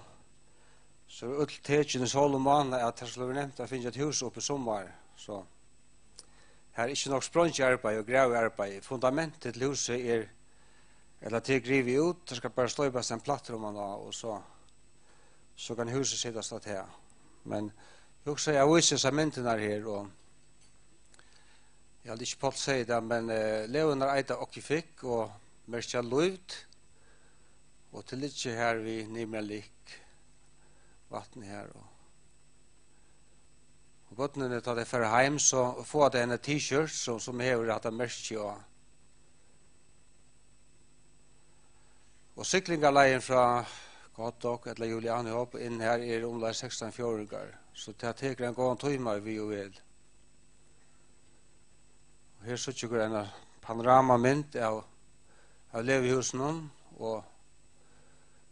er det tekjen i Solomon at det skulle være nevnt å finne et hus oppe i sommer, så her er ikke nok sprønt arbeid og grev arbeid. Fundamentet til huset eller til grivet ut, det skal bare sløybes en plattrom og så kan huset sitte stått her. Men jeg også jeg viser seg myntene her, og jeg hadde ikke på å si det, men levende eide ikke fikk, og mest jeg løyvd, og til litt her vi nymelig lik vatten her, og godnene tar det for heim, så får det en t-shirt som hever hatt en merke og syklingarleien fra Gottok eller Juliane Hopp inn her omlag 16 fjordinger, så det teker en god tøyma vi jo vil. Og her så tjukker en panoramamynt av levehusen, og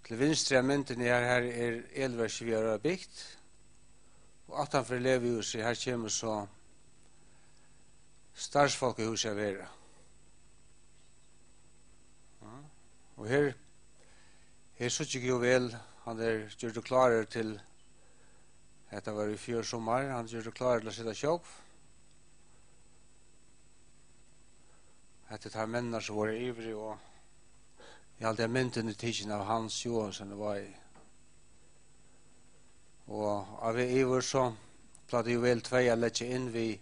til vinstre mynten her elverk vi har bygd, og atanfor levehuset her kommer så starsfolkehuset være. Ja. Og her synes jeg jo vel, han gjør det klare til, dette var i 4 sommer, han gjør det klare til å sitte kjøp. Dette tar mennene som var ivrig, og jeg hadde myntene tidsen av Hans Johansson det var i. Og av ivor så platte jo vel 2 å legge inn vi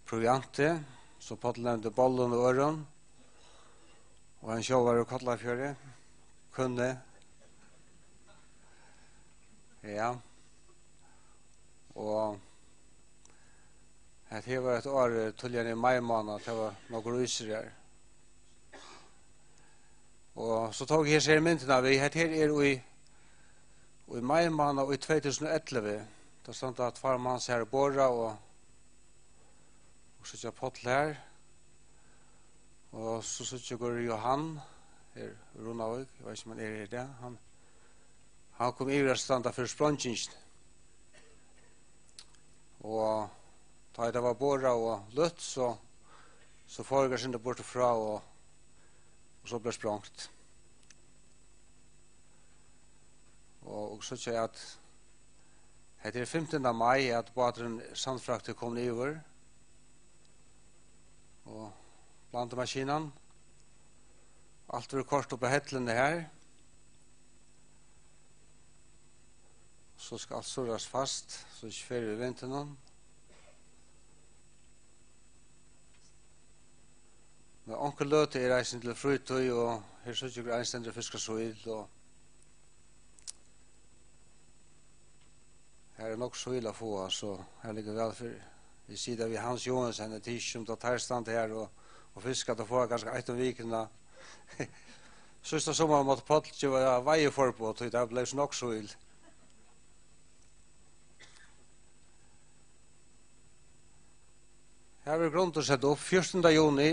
proviantet, så Pottel nevnte bollen og øren, og en kjøver og Kottlafjøret kunne. Ja. Og det var et år tullende i mai måned, det var noen ryser her. Og så tog jeg ser myntene vi, her og i mai måned og i 2011, da stod det at farmann ser borra og så ikke Pottel her. Og så synes jeg går Johan, her Ronavik, jeg vet ikke om han i det. Han kom i standa for språngingen. Og da det var borra og lutt, så foregår sin det bortifra og så ble språngt. Og så sier jeg at det 15. mai at badren sandfraktet kom over og plantemaskinen Allt var kort upp på hättlene här. Så ska allt surras fast, så inte färre i vintern. Men onkel løte er reisen til frytøy, og her så ikke einstendere fiskasøyl, og her er nok søyl å få, så her ligger vel for vi sier vi Hans Johansen er tids som tar stand her og fiskat og få ganske eit om vikene. Sista sommar måtte Paul var veie forbå, og det ble nok søyl. Her er grunn til å sette opp 14. juni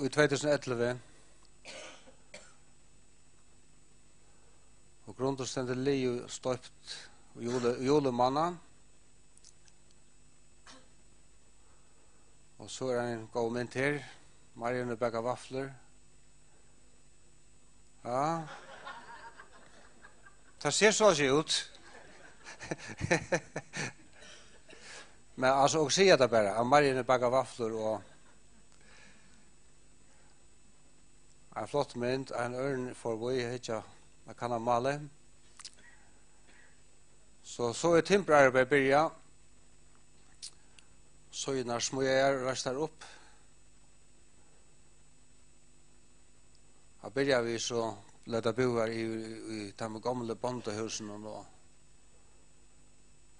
i 2011. Og grunn til å stende li og støpt julemanna. Og så er en god mynd her. Marianne bækker vafler. Ja. Det ser så ikke ut. Men altså, og sier det bare, at Marianne bækker vafler og en flott mynd, en ørn for vi hitja, man kan ha male. Så er timperarbeid byrja. Så når smuer restar opp. Da byrja vi så leta bo her i de gamle bondehusen og nå.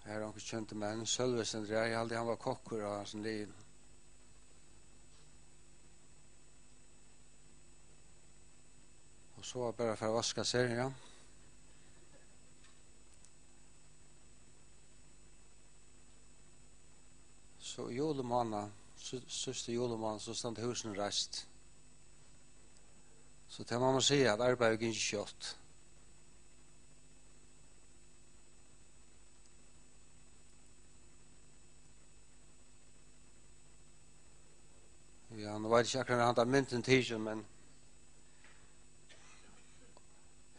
Her er noen kjente menn, Sølvesen der, jeg aldri han var kokkur av sin liv. Og så var bare for å vaske seg, ja. Så julemanna, siste julemann, så stand husen reist. Så det må man si at arbeidet er ikke kjøtt. Ja, nå vet jeg ikke akkurat han tar mynten tidsen, men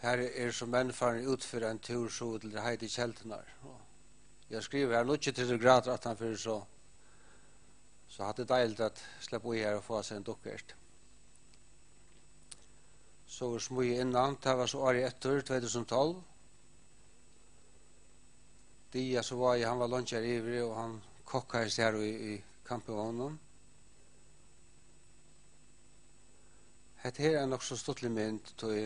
her er som mennfaren utfører en tur så til Heidi Kjeltenar. Jeg skriver her 90 grader at han fyrir så hadde det deiligt at slippe i her og få seg en dukkert. Så var smøy innan, det var så året etter, 2012. Dia så var jeg, han var lunsjer ivrig, og han kokkast her i kampevånen. Hette her er nok så stortlig mynd, tog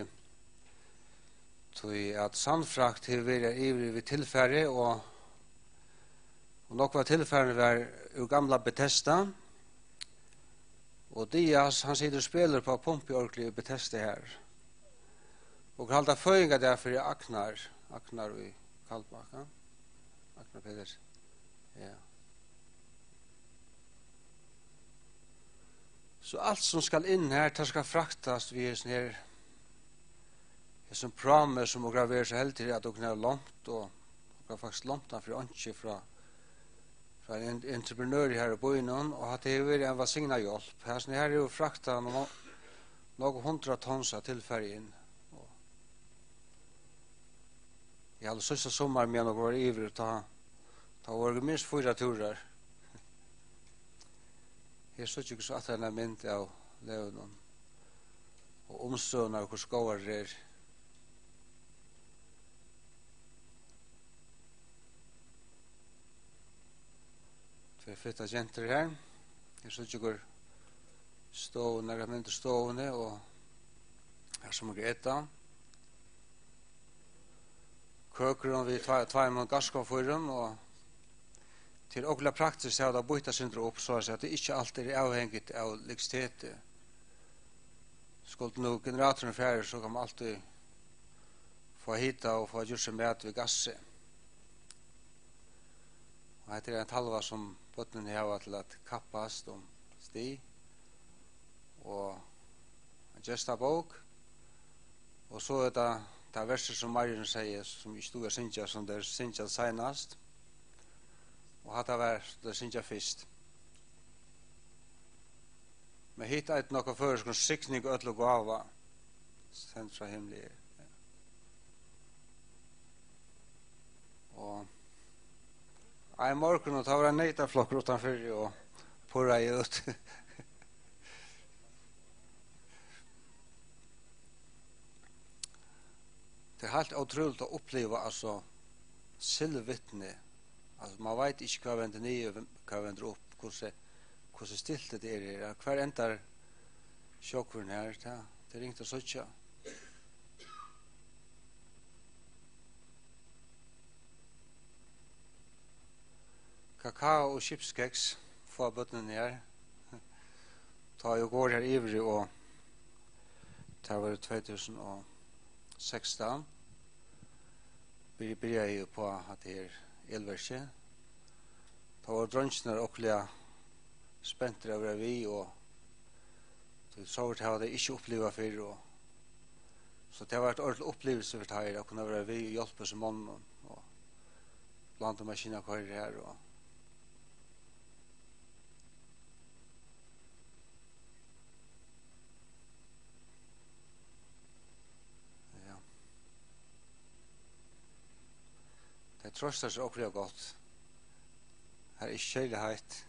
at sandfrakt har vært ivrig ved tilfære, og nok var tilfæren var ur gamla Bethesda, og Dias, han sitter og spiller på pump i ordentlig Bethesda her. Og halda føringa derfor i Aknar i Kaldbakka. Aknar Peder. Ja. Så allt som skal inn her, det skal fraktas via sånn her, som prame som og graverer så helt til at dere er langt, og dere er faktisk langt for åndsje fra en entreprenør her i byen, og at det har vært en vasigna hjelp. Her er jo frakta noen 100 tons av tilferien. Jeg hadde sørste sommer med noen var ivrig, ta var det minst 4 turer. Jeg så ikke så at denne mynd av levnen, og omstående hvor skåer det er. Det er flyttet jenter her. Jeg så ikke går stående, jeg mynte stående, og her som jeg etter. Køkeren vi tvær med gasskåføren, og til åkla praktisk har det byttet syndre opp, så at det ikke alltid er avhengigt av likstetet. Skulle nå generatoren færre, så kan man alltid få hita og få gjort seg med ved gasset. Og dette er en talva som bøttene har til at kappast om sti, og en gesta bok, og så er det verset som Marianne sier, som ikke stod Sintja, som det Sintja senast, og hatt det Sintja fyrst. Men hit er det noe før som sikning og ødel og gava, sendt fra himmelig. Og en morgen og tar en neitaflokker utenfor og påra ut. Det helt otroligt att uppleva alltså silvittne. Alltså man vet inte vad vänder ner och vad vänder upp, hur stilt det är. Kvar ändar chockvurn här, det är inte så tjocka. Kakao och chipskex får botten här. Ta jag går här ivrig och det var 2016. Vi började ju på att det är elverket. Det var drönsnar och spänt över vi och så har det inte upplevt för och så det har varit ordentlig upplevelse för det här att kunna vara vi och hjälpa som mann och blanda maskiner kvar här och det tröstar sig också gott. Här är kärlighet.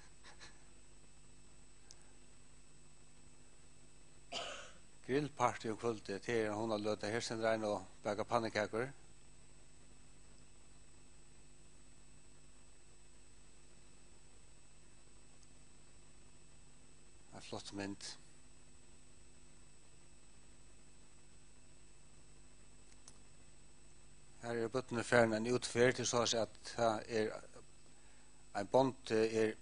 Grillparty och kvällte till hon har låtit här sen regn och baka pannekakor. En flott mynd. Här är bottnen färden en utfärd till så att här är en bond är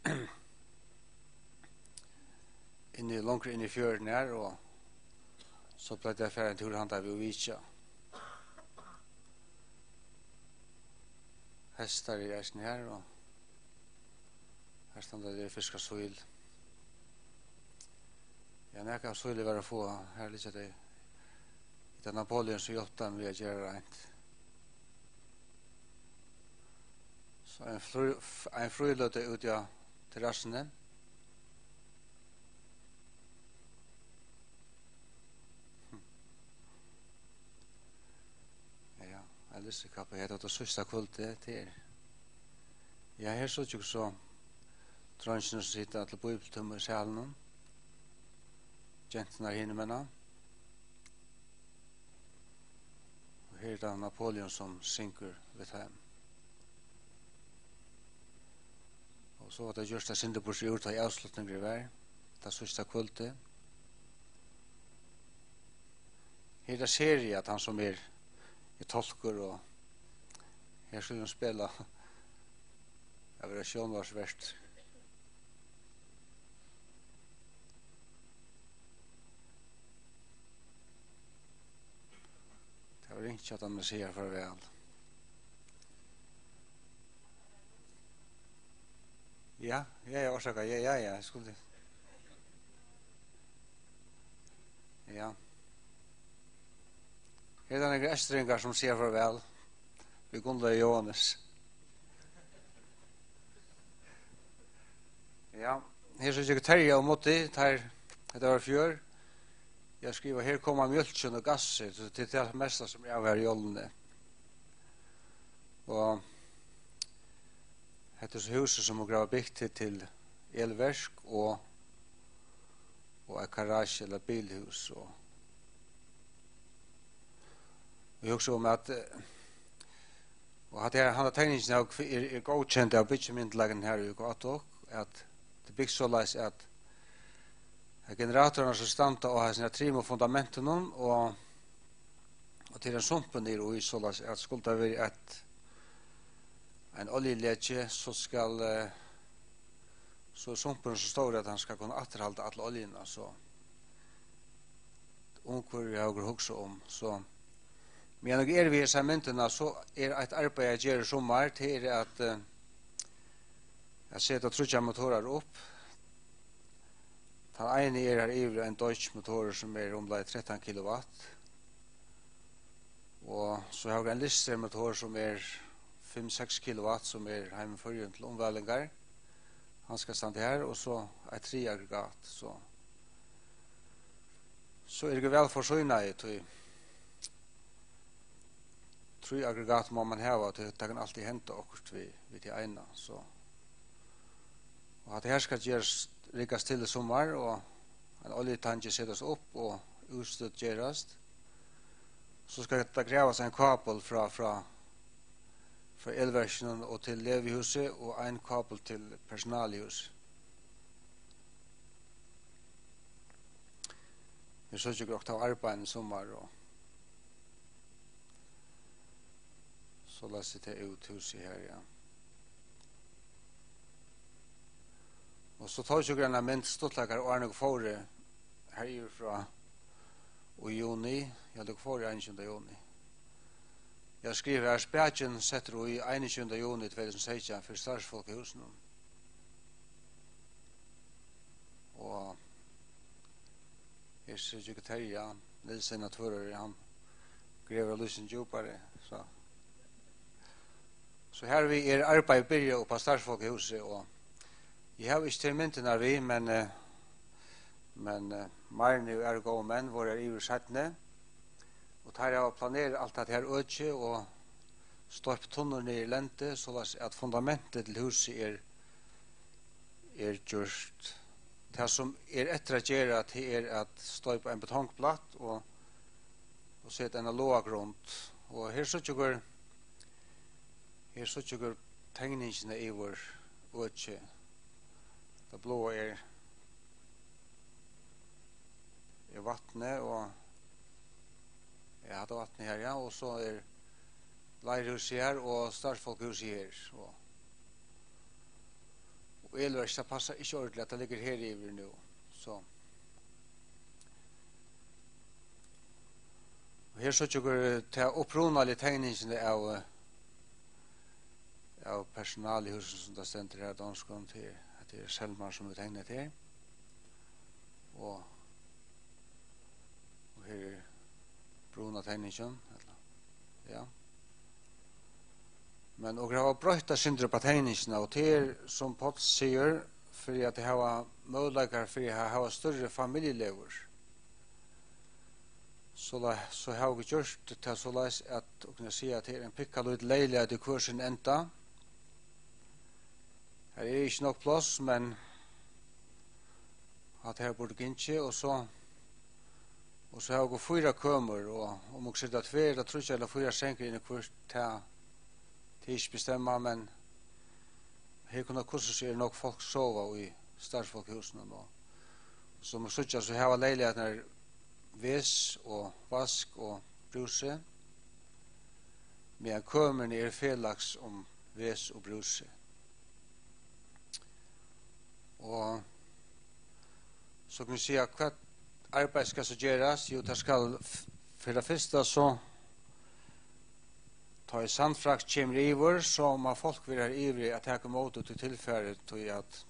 långt in i fjörden här och så blev det färden till han där vi visste. Hästar i resten här och här stannar det fiskar soil. Jag näka soil var att få här lite det. Det Napoleon så jottan vi gör rent. Så en frulöte ut ja terrassen. Ja, alldeles kappa heter det sista kvällte till. Ja, här så tycker så drönsen som sitter till bibeltum i salen. Gentlarna hinner med. Och här är det Napoleon som synker vid hem. Och så var det just det synte på sig ut i avslutningen var. Det sista kvällte. Här är det serie att han som är tolker och här skulle de spela över sjönvarsvärst. Det var inte att han säger farväl. Ja, jag orsakar. Ja, skulle. Ja. Här är några ästringar som säger farväl. Vi kunde Johannes. Ja, här så jag Terje och Motti, det var fjör. Jag skriver här kommer mjölken och gasser, så det är det mesta som jag har i åldern. Och det är så huset som har gravat byggt till elverk och ett garage eller bilhus. Och vi också om att han har tegningen är godkänt av byggmyndiglagen här i Gatok, att det byggs så läs att generatorerna som stannar och har sina trim och fundamenten och till en sumpen ner och i så läs att skulle det vara en oljeledje så skal så sumpen så står att han ska kunna återhålla alla oljerna så onkur jag har också om så men jag är vi sementerna så är ett arbete jag gör sommar till att jag sätter trutja motorer upp. Den ene är här ivrig en Deutsch motor som är omlagt 13 kilowatt. Och så har jag en Lister motor som är 5-6 kilowatt som är hemförjun till omvällingar. Han ska stanna här och så ett 3 aggregat så är det väl försöjna i 3 aggregat må man ha att det kan alltid hända också vid det ena så och att det här ska göras rikas till i sommar och en oljetanke sättas upp och utstött göras så ska det grävas en kabel från elverken och till levehuset och en kabel till personalhus. Vi så ju också arbeta i sommar och så läser det ut huset här, ja. Och så tar ju granna men stortlagar och Arne Fore här är från och i juni, jag tog för 21 juni. Jag skriver här spärgen sätter i 21 juni 2016 för stadsfolkhusen. Och jag ser ju att Terja, Nilsen att förare, han gräver lysen djupare. Så här vi är arbete börja på stadsfolkhuset och jag har inte terminen när vi, men Marne är gå män var i ursättne och tar jag planerar allt att här öke och stopp tunnor ner i lente så att fundamentet till huset är just det som är ettragera till att stoppa en betongplatt och sätta en låg grund och här så tycker tegningen i vår öke det blå är vattnet och jag hade vattnet här, ja, och så är leirhus här och stadsfolkhus här och elverket passar inte ordentligt att det ligger här i nu så och här så tycker jag upprunalig tegningen av personalhuset som det ständer här danskon till att det är Selmar som är tegnet här och här är bruna tegningen, ja. Men och har brötta syndrom på tegningen och till som Potts säger för att det har möjligheter för att ha större familjelever. Så har vi gjort det så att och kunna se att det är en pickalud lejlighet i kursen ända. Här är inte nog plats, men att här borde inte och så har vi 4 kömmer och om också det 2 eller 3 eller 4 sänker in i kvart till inte bestämma, men här kunna kurser är nog folk sova i stadsfolkhusen och som man söker så har lägenheter väs och vask och bruse men kömmen är felax om väs och bruse och så kan vi se att arbeid skal så gjøres, jo det skal for det første så ta i sandfrakt kommer iver, så må folk være ivrig at jeg kommer ut til tilfellet til at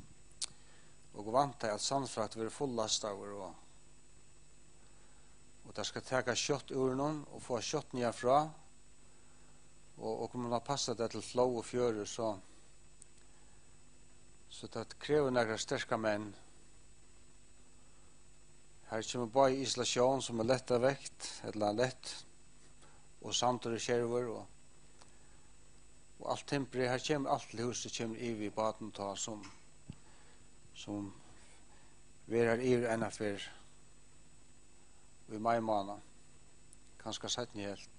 og vant til at sandfrakt vil fullast av og det skal ta kjøtt ur noen og få kjøtt nærfra og om man har passet det til flow og fjøre så det krever noen sterke menn. Her kommer bare isolasjon som er lett av vekt, eller lett, og samt og skjerver, og alt temper, her kommer alt til huset, kommer i baden ta, som vi er i ennå for i mai måned. Kanskje sett ni helt,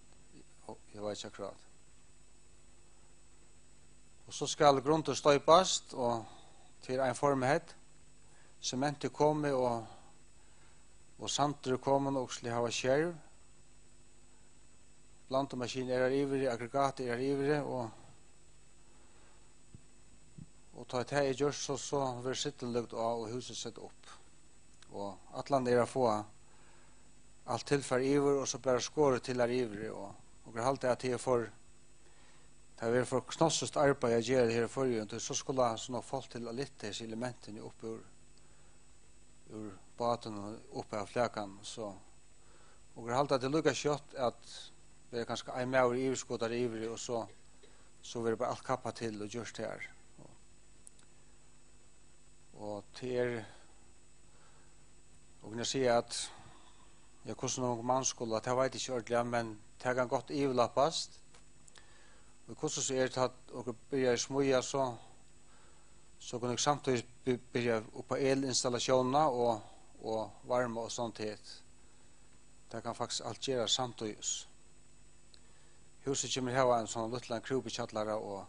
jeg vet ikke akkurat. Og så skal grunnen støypast, og til en formighet, sementet kommer, og santer kommer og skal ha skjerv. Plantemaskinen er ivrig, aggregater er ivrig, og ta et her i gjørs, så vil sitte lukt av og huset sett opp. Og atlan er å få alt tilfær ivrig, og så bare skåret til er ivrig, og det er alltid at det er for knossest arbeid jeg gjør her i forrige, så skulle sånne folk til å lytte disse elementene opp ur baten og oppe av flækan, så og det er alltid at det lukker kjøtt at det er ganske en mer iverskådere ivrig, og så vil det bare alt kappa til og gjørs det her. Og til og kan jeg si at jeg hvordan noen mannskole, at jeg vet ikke ordentlig, men det kan godt ivlappast. Og hvordan så er det at og begynner i smuja, så kan jeg samtidig begynne på elinstallasjonene og varme og sånt. Det kan faktisk alt gjøre samtidig. huset kommer ha en sånn liten krubekjallare, og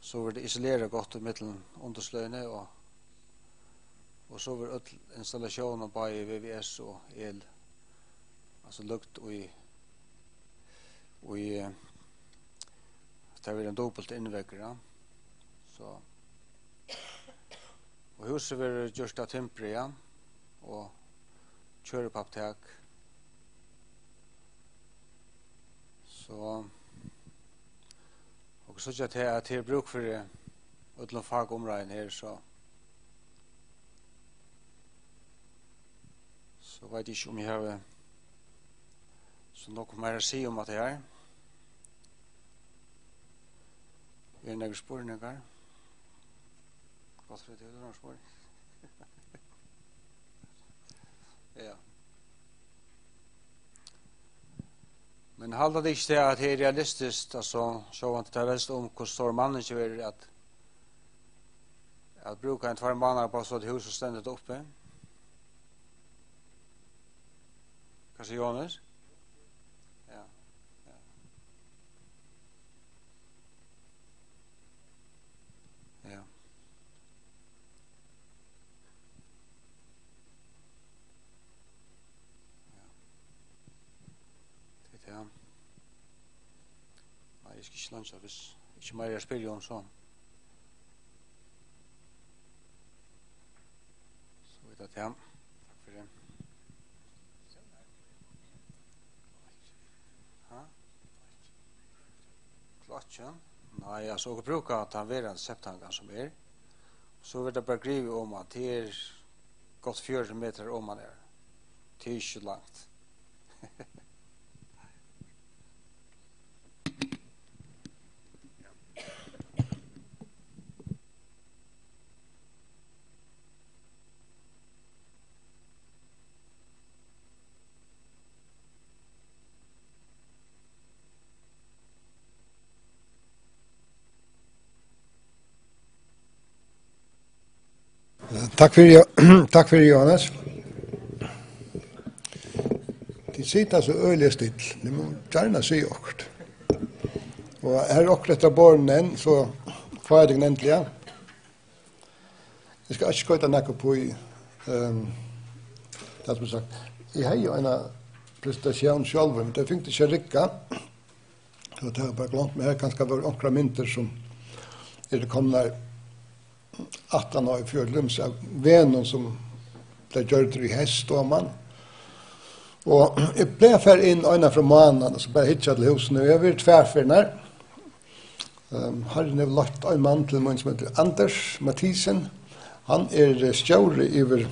så vil det isolere godt i middelen undersløyene, og så vil installasjonen bare i VVS og el, altså lukt og det vil en dobbelt innvekkere, så og huset vil gjørt av timper igjen, og kjørepapptak, så og så at det er bruk for utlom fagområden her, så vet jeg ikke om jeg har så noe mer å si om at det er. Er det noen spørninger? Godt for det, er det noen spørninger? Ja. Men halda det ikke til at det er realistisk, altså, så at det er velst om hvor stor mannen ikke er at bruka en 2 måneder på så at huset stendet oppe. Hva sier Johannes? Ja. Ja. Ja. Nei, jeg skal ikke lunsje hvis ikke mer jeg spiller om sånn. Så vet jeg at ja. Takk for det. Klotjen? Nei, altså, jeg bruker at han vil en septangang som er. Så vil det bare grive om at det er godt 4 meter om man er. Det er ikke langt. Takk for Johannes. De sitter så øyelig still. De må gjerne si akkurat. Og her akkurat etter barnen, så får jeg det endelig. Jeg skal ikke skøyte noe på i det som sagt. Jeg har jo en prestasjon selv, men det fikk ikke rikka. Så det har bare glemt meg. Her kan det være akkurat mynter som det kommer 18 år i fjordlums av venen som ble gjort i hest og mann. Og jeg ble fer inn øyne fra mannen, og så bare hittet til husen. Jeg har vært tverferden her. Herren har lagt en mann til min som heter Anders Mathisen. Han stjåre over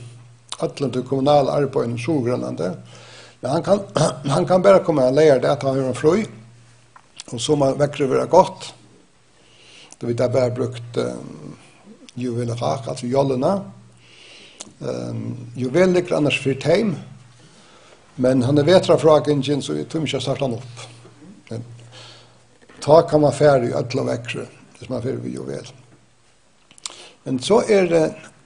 Atlantet kommunale arbeid i Grønlands. Men han kan bare komme og lære det at han har en frøy. Og så må vekkere være godt. Da vi da bare brukt juveler, altså jollene. Juvel ligger annars for heim, men han vetra fra ingen, så vi tror ikke starte han opp. Men ta kan man færre i ødla vekkere, hvis man færre ved juvel. Men så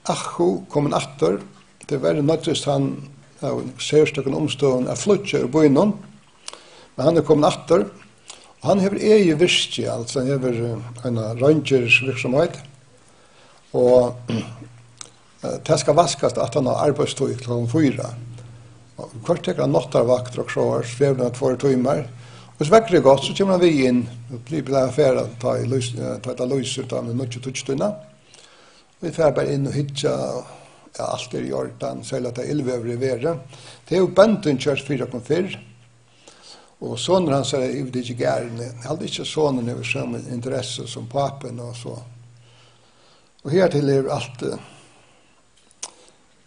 Acho kommet atter, det var nødvendigvis han av særstykken omstående av flutje og bøynen, men han kommet atter, og han har egen virke, altså han har en rangersvirksomhet, og det skal vaskast at han har arbeidstøy kl. 4. Kvart tekker han nottarvakt og så har svevnet 2 timer. Og så vekker det godt, så kommer vi inn og blir affæra ta et løyser da med nødvendig tøtstøyna. Vi fer bare inn og hitja alt i Jordan, selv at det 11 over i været. Det jo banden kjørt 4,4. Og sånne han sier, jeg vet ikke gærne. Jeg hadde ikke sånne over samme interesse som papen og så. Og her til alt,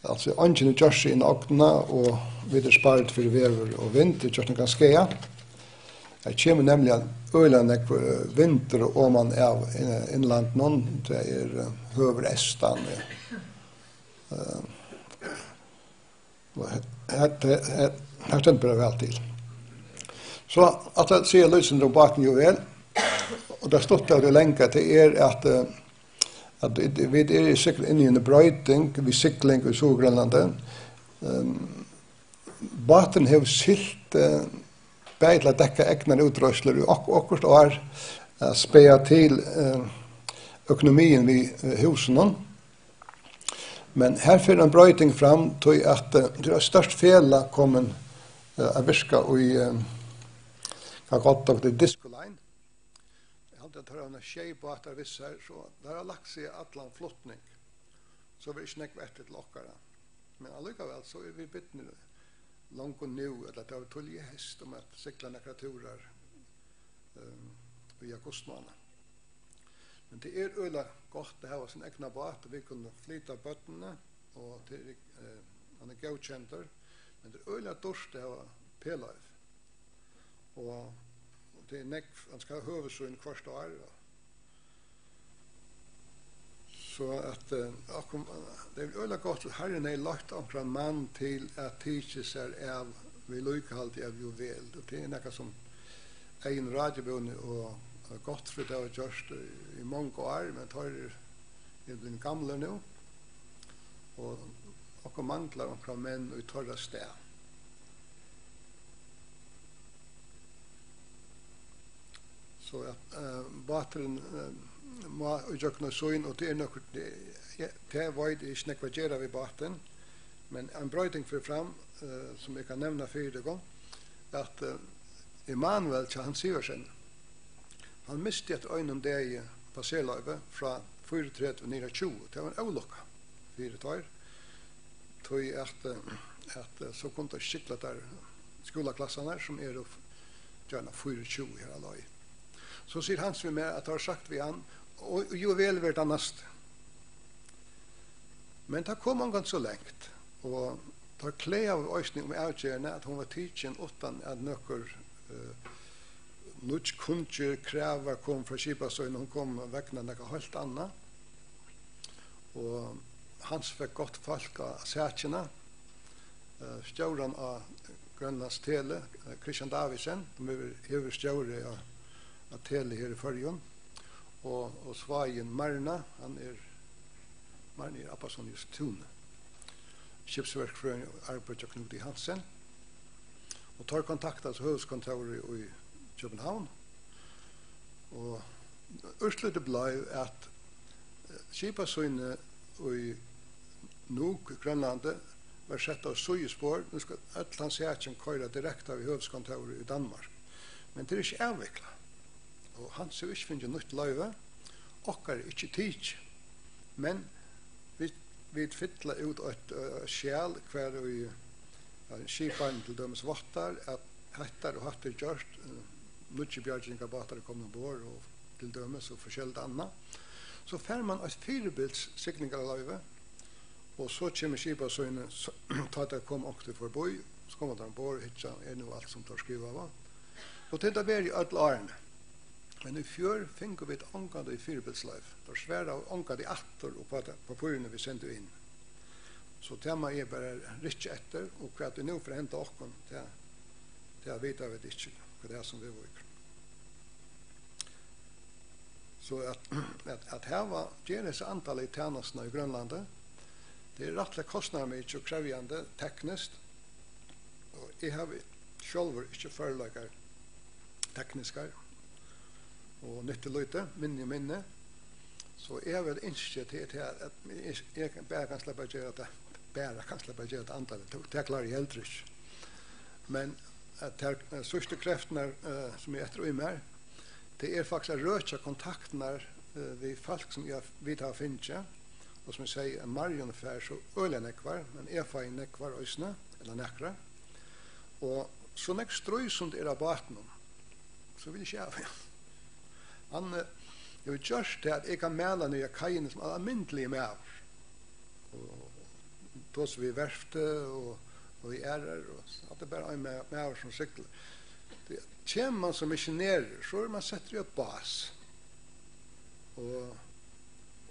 altså ånden gjør seg inn åkna, og vi sparet for vever og vind, det gjør noe skeia. Her kommer nemlig en øyland vinter og man av innland noen, det høver estan. Her stender bare vel til. Så at jeg sier løsene om baken jo vel, og det stod det lenge til at vi sikkert inne i en brøyting, vi sikling i Grønlands. Baten har silt bare til å dekke egnar utrøsler i akkurat år, spea til økonomien vid husene. Men her får en brøyting fram til at det er størst fela kommet å virke i kan godt og det diskoline. Jeg hadde tatt en skjei på at det visser, så der har lagt seg atlan flottning. Så vi ikke nekve etter til okkara. Men allikevel så vi byttende langt og nu, eller det var tullige hest om at sikla nekra turer via kostmånene. Men det øyla godt å ha sin egna båt, og vi kunne flyta bøttene, og til, han godkjenter, men det øyla dårst å ha p-life. Og det han skal ha høvesøyn hvert år. Så at det er øyla godt at herren lagt omkring mann til at tidsi seg av vi lykehalt av juvel. Og det nekka som en radiobunni og godt for det har gjort i mange år, men tar blitt gamle nå. Og mangler omkring menn og torra sted. Så at bateren må utgjøre sånn, og det er nok, det var ikke nekva gjerra ved baten, men en brøyding for fram, som jeg kan nevne 4 gang, at Emanuel, han Siversen, han mistet et øynene deg på Seløyve fra 34 ned 20. Det var en avlokka, 4 år. Tog at så kom det skiklet der skolaklassene som gjerne 24 her aløy. Så sier han som med at det har sagt vi han, og jo vel vært det neste. Men det kom han ganske så lengt, og det har klei av øysning om avgjørende at hun var tidsen utan at nøkker Nuts kunjer kräva kom fra Kipasøyen, hun kom vekna noe helt annet. Og hans fikk godt folk av sætjene. Stjåren av Grønlands tele, Christian Davidsen, som er stjåre av tele her i Førjøen. Og Svajen Marna, Marna er Appasson just Tune. Skipsverkfrøen arbeider Knut i Hansen. Og tar kontakt av høvdskontoret i København. Og urslutet ble at skipasøyne i Nuuk, Grønlandet, var sett av søyespår. Nå skal Atlantsjætjen køyre direkte av høvdskontoret i Danmark. Men det er ikke avviklet. Og han ser ikke finne nytt løyve. Okkar er ikke tid. Men vi fytler ut et skjel hver i skiparen til dømes vottar at hattar og hattar gjørst Nutsje bjørginga batar kommer ombord og til dømes og forskjellig anna. Så fer man et 4-bilds sikningarløyve, og så kommer skipasøyne, ta det kom okte forboi, så kommer de ombord, hitja, nå alt som tar skriva av. Og til det var i ødel årene. Men i fjør finner vi et ångad i 4-bildsløyve. Det er svære av ångad i 8 år på fyrene vi sendte inn. Så tema er bare rikke etter, og hva det nå for å hente åkken, det vet jeg ikke hva det er som vi var. Så at her var deres antall i tjenestene i Grønlandet, det er rettelig kostnader med ikke krevjende teknisk, og jeg har selv ikke forelager tekniske og nytteløyte, minne, så jeg vil innskje til at jeg bare kan slippe å gjøre det, antallet, det klarer jeg helt ikke. Men at de største kreftene som jeg etter meg, det er faktisk å røtja kontaktene ved folk som jeg vet har finnet, og som jeg sier, Marion fær så øyelig nekvar, men jeg får en nekvar øysene, eller nekra. Og så nek strøy som det er av baten, så vil jeg ikke av. Han har gjort det at jeg kan melde nye kajene som er almindelige med av. Og da som vi verfte, og vi ærer, og at det bare er med av som sykler. Kjem man som missionerer, så er man setter jo bas.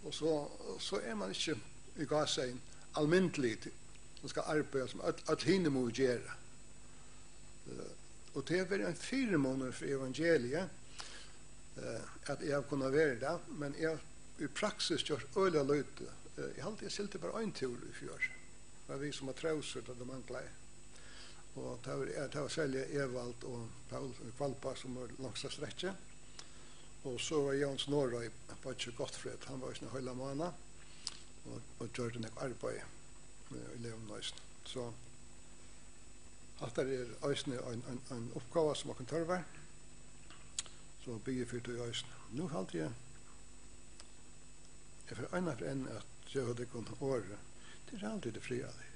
Og så er man ikke i gasen almindelig som skal arbeide som at henne må gjøre. Og det er vært en 4 måneder for evangeliet at jeg har kunnet være det, men jeg i praksis gjør øyla løyte. Jeg silte bare en tur i fjør. Det var vi som har trauser til det mangler. Og det var særlig Evald og Paul Kvalpa som var langsta strekket. Og så var Jans Norrøy på ikke Gottfred. Han var i sin høyla måned og gjør det nok arbeid i Leonøysen. Så alt er øysene en oppgave som man kan tørre. Så bygger fyrt i øysene. Nå halte jeg for øyne for en at jeg hadde kun året. Det er alltid det fria det.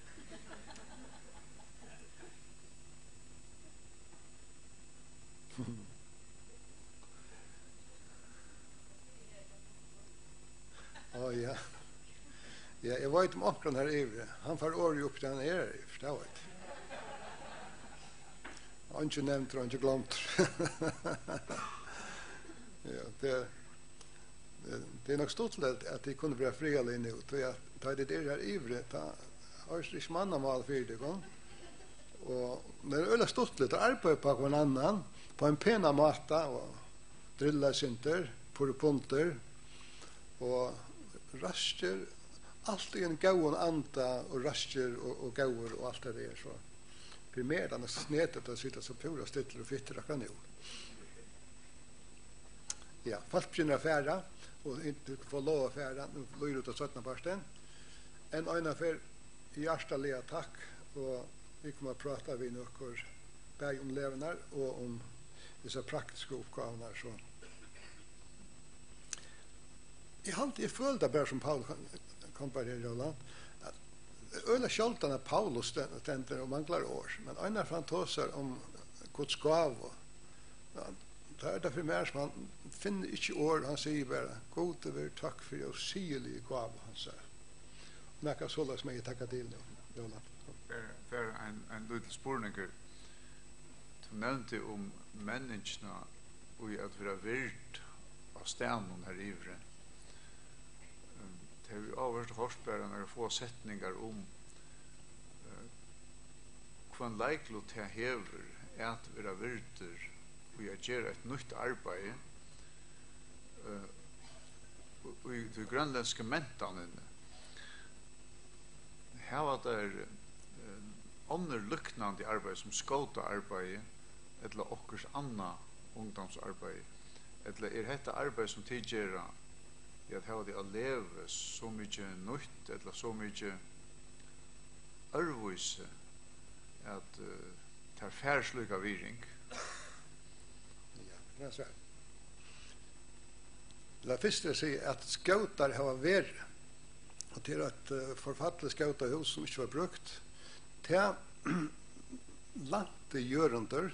Ja. Ja, jeg vet om akkurat her ivre. Han får året opp til han ivre, det vet jeg. Han ikke nevnt og han ikke glemt. Ja, det er nok stort at de kunne bli fri alene ut. Da det her ivre, da har jeg ikke mannet mal for det. Og det er øyelig stort litt å arbeide på hver annan, på en pena måte, og drilla synter, punter, og raster, allt i en gauan anda, og raster og gauer, og alt det der, så blir mer enn snedet å sitte så pura stiller og fytter akkurat nå. Ja, folk begynner å fære, og ikke får lov å fære, nå lyder ut av 17. parsten. En øyne for hjertelige takk, og vi kommer å prate med noen begge om levende og om disse praktiske oppgavene. Så. Jeg følte bare som Paul kom på her i Grønland, øyne skjolten av Paulus stender og mangler år, men øyne for han tåser om Guds gave. Det er derfor mer som han finner ikke år, han sier bare, gode vil takk for å sigelige gave, han sier. Nekka så som jeg takker til nå, Grønland. For en liten spurninger. Du nevnte om menneskene og at vi har vært av stenen her ivre. Det har vi avhørst hørsbæren når vi får setninger om hva en leiklot til hever at vi har vært og jeg gjør et nytt arbeid i de grønlandske mentene. Her var det andre lyknande arbeid som skåta arbeid eller okkurs anna ungdomsarbeid eller dette arbeid som tidgjera i at her var det å leve så mye nytt eller så mye ørvise at det er færslik av viring. Ja, så. Det første jeg sier at skautar har vært og til et forfattelig skautahus som ikke var brukt til langt gjørender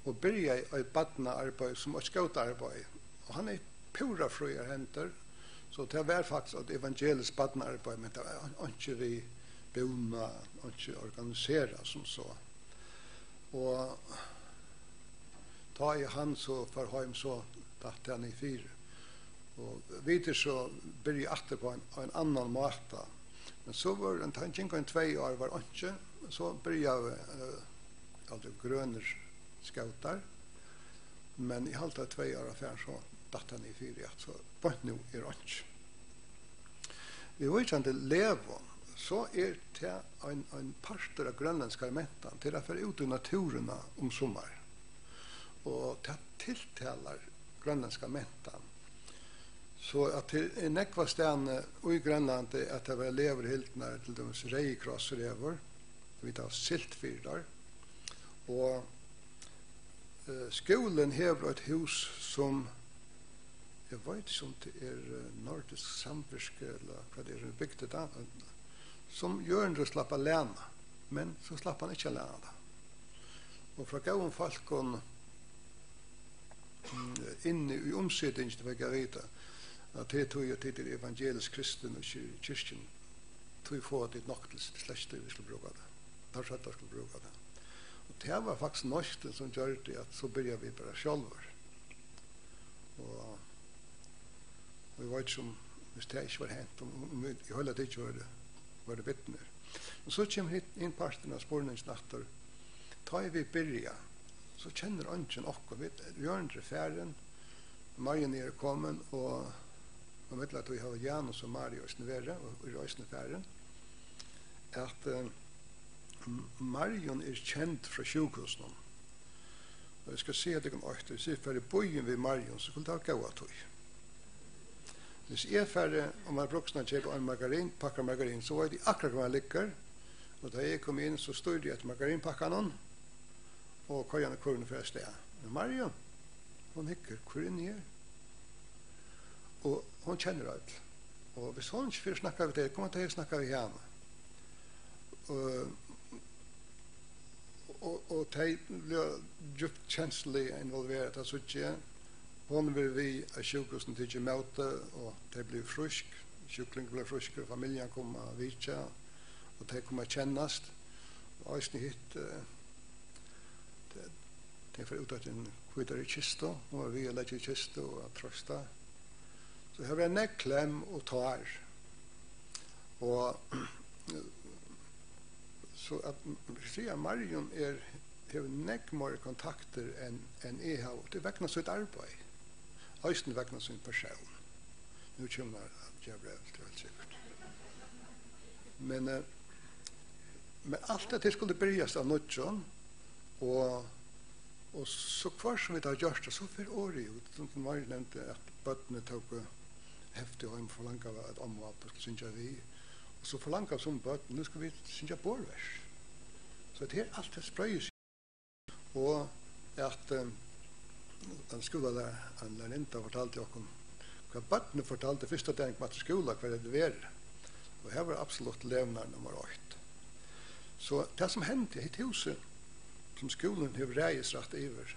og begynte i et badnearbeid som et skautarbeid. Og han pura frøyer henter, så det var faktisk et evangelisk badnearbeid, men det var ikke vi bona, ikke organiseret som så. Og da han så for hjem så datt han i 4. Og videre så blir jeg atter på en annan måte. Men så var det en 2 år var ikke, så blir jeg grønner skautar, men i halvt av 2 år av før så datt han i 4, så bare nå er det ikke. Vi vet ikke til leven, så det en parter av grønlandske elementer til å få ut i naturen om sommer. Og til tiltaler grønlandske elementer. Så at det nekva stedene i Grønland at det var leverhildene til de reikrossrever, vi tar siltfyrdar, og skolen hever et hus som jeg vet ikke om det nordisk samvirke eller hva det bygd da, som gjør en slapp av lena, men så slapp han ikke lena da. Og fra gaven falkon inne i omsidningen til Vegarita, at det tog jo til evangelisk kristen og kyrkjen tog få det nok til slett vi skulle bruke det. Da skjøtte vi skulle bruke det. Og det var faktisk norsk som gjør det at så begynner vi bare selv. Og vi vet som hvis det ikke var hent, i hele tiden var det vittner. Og så kommer inn parten av spårningsnatter. Da vi begynner, så kjenner ønsken okkur. Vi gjør det færen, Marien er kommet, og med at vi har Janus og Marius nevere og i røysene færen, at Marion kjent fra sjukhusen. Og jeg skal se at jeg kan øyne, hvis jeg er bøyen ved Marion, så skulle det ha gått tog. Hvis jeg er ferdig, om jeg bruksene kjøper en margarin, pakker margarin, så var det akkurat hvor jeg ligger. Og da jeg kom inn, så stod jeg etter margarinpakkene, og køyene kurven fra sted. Men Marion, hun hikker, hvor er her? Og hun kjenner alt. Og hvis hun ikke får snakke med det, kommer hun til å snakke med henne. Og de blir djupt kjenslig involveret av suttje. Hon vil vi av sjukhusen til ikke møte, og de blir frisk. Sjukling blir frisk, og familien kommer og vitja, og de kommer kjennast. Og eisne hit, de får ut at en kvidder i kista, og vi er lett i kista og trøsta. Så her var en klem og tar. Og så at sier Marion har nekk mer kontakter enn jeg har. Det vekkner sitt arbeid. Øysten vekkner sin person. Nå kommer jeg brev til helt sikkert. Men alt det skulle bryes av nødjon, og så kvar som vi har gjort det, så for året ut, som Marion nevnte, at bøttene tok heftig og forlanget av at omvalp skulle synge vi. Og så forlanget som bøtten, nå skal vi synge bårvers. Så det alt det sprøyes. Og at en skolelærinta fortalte oss hva bøttene fortalte første dag på skolen, hva det var. Og her var absolutt levnar nummer 8. Så det som hendte i huset, som skolen har reiesrett iver,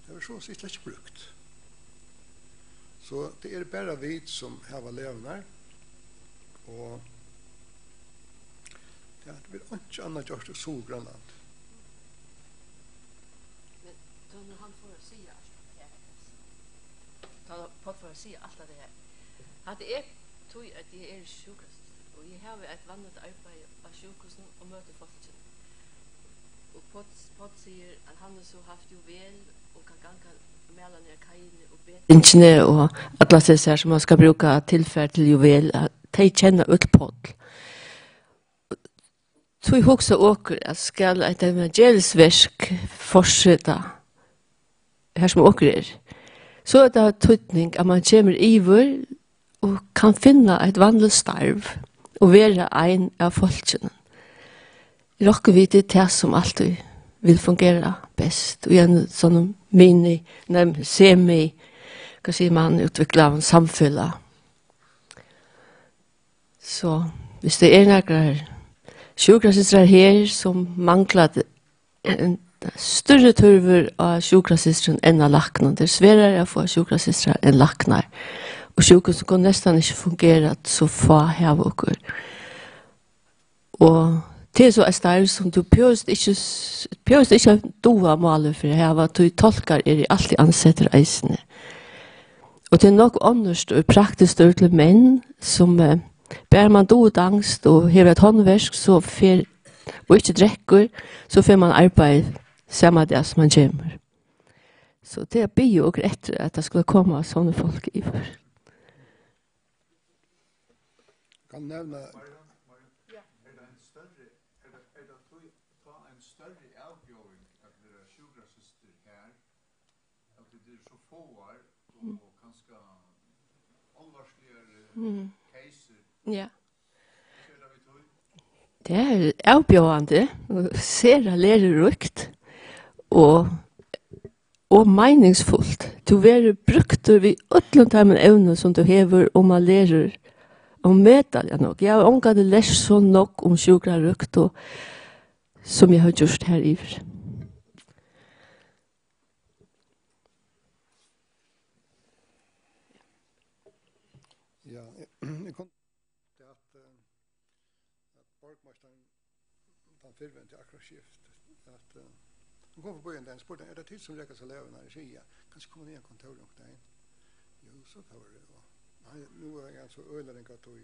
det var så sikkert ikke brukt. Så det er bare vi som har levnar, og det blir ikke annet gjort i Grønland. Men da når han får å si alt det her, da han får å si alt det her, at jeg tror at jeg er sjukast, og jeg har et vannet arbeid av sjukasten og møter folk. Og Pott sier at han har så haft jo vel, og kan ganga mellan ned kajene og betingene, og alle disse som man skal bruke tilfær til juvel, at de kjenner ut Pott. Så jeg husker åker at skal et evangelsverk fortsette her som åker så er det tydning at man kommer iver og kan finne et vanlig starv og være en av folkene. Rokker vi det til som alltid vil fungere best. Og en sånn semi, hva sier man, utvikler av en samfunn. Så hvis det er noen sjukrasistrar her som mangler en større turver av sjukrasistrar enn av laknar. Det er sverere å få sjukrasistrar enn laknar. Og sjukhuset kan nesten ikke fungere så få her vokker. Og det er så et starv som du pjøst ikke doa maler for her, at du tolkar i alltid ansetter eisene. Og det er nok annars og praktisk til menn som bär man då angst och har ett håndverk så för och inte dräcker så får man arbeta samma det som man kommer. Så det är bio och rätt att det skulle komma sådana folk i för. Kan nämna Ja. Det er avbjørende, ser lærerukt og meningsfullt. Du vil brukt ved utlåntarmen evne som du hever om man lærer om medalja nok. Jeg har omgått lært så nok om sjukrarukt som jeg har gjort her i. Ja, jeg kom til at borgmesteren den firven til akkurat skift at hun kom forbi en dag og spurte er det tid som rekker seg levende her i Skia? Kanskje komme ned i kontoret om dagen? Jo, så tar det. Nå er jeg så øyler tog.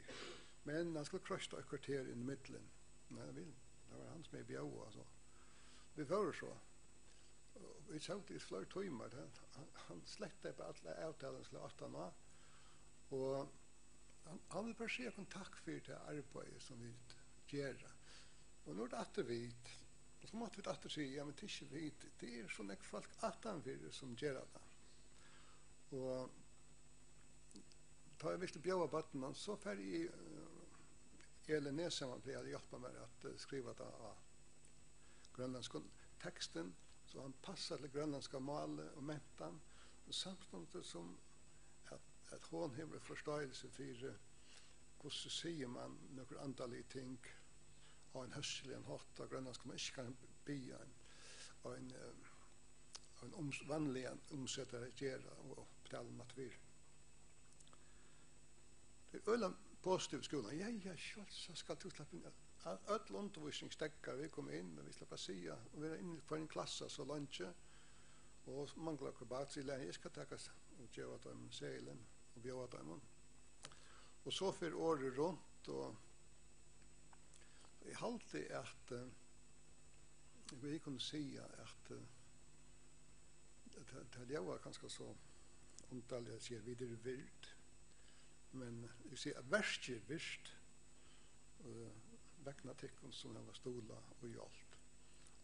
Men han skulle krøste et kvarter i midtelen. Nei, det var han som er bjau. Altså. Vi var så. Vi sa til flere timer. Han slette på alle avtalen til 8 år. Og han vil bare si takk for det arbeidet som vi gjør. Og nå det atter vit. Og så måtte vi atter si, ja, men det ikke vit. Det sånn ikke folk attanfyrir som gjør det. Og da jeg ville bjøve battene, så fer jeg Elin Nesemann ble hjelpa meg at skriva det av grønlandsk teksten, så han passar til grønlandska malet og mentan, og samtidig som at hon har forståelse for hvordan sier man noen andalige ting av en høstlig en hatt av grønlandsk, man ikke kan bli en vanlig omsettare gjøre og betale natur. Det øyla positiv skolan. Ja, så skal du slappe inn. Öll undervisning stekkar, vi kom inn, og vi slapp sia, og vi er inne på en klasse så lunch, og mangler akkurat i lære, jeg skal takkes og gjøre dem seilen, og bjøre dem. Og så for året rundt, og jeg halte at vi kunne si at det var kanskje så omtallig at sier videre virt, men jeg sier at verst er virst, vekna tikkun som har stola og hjalt,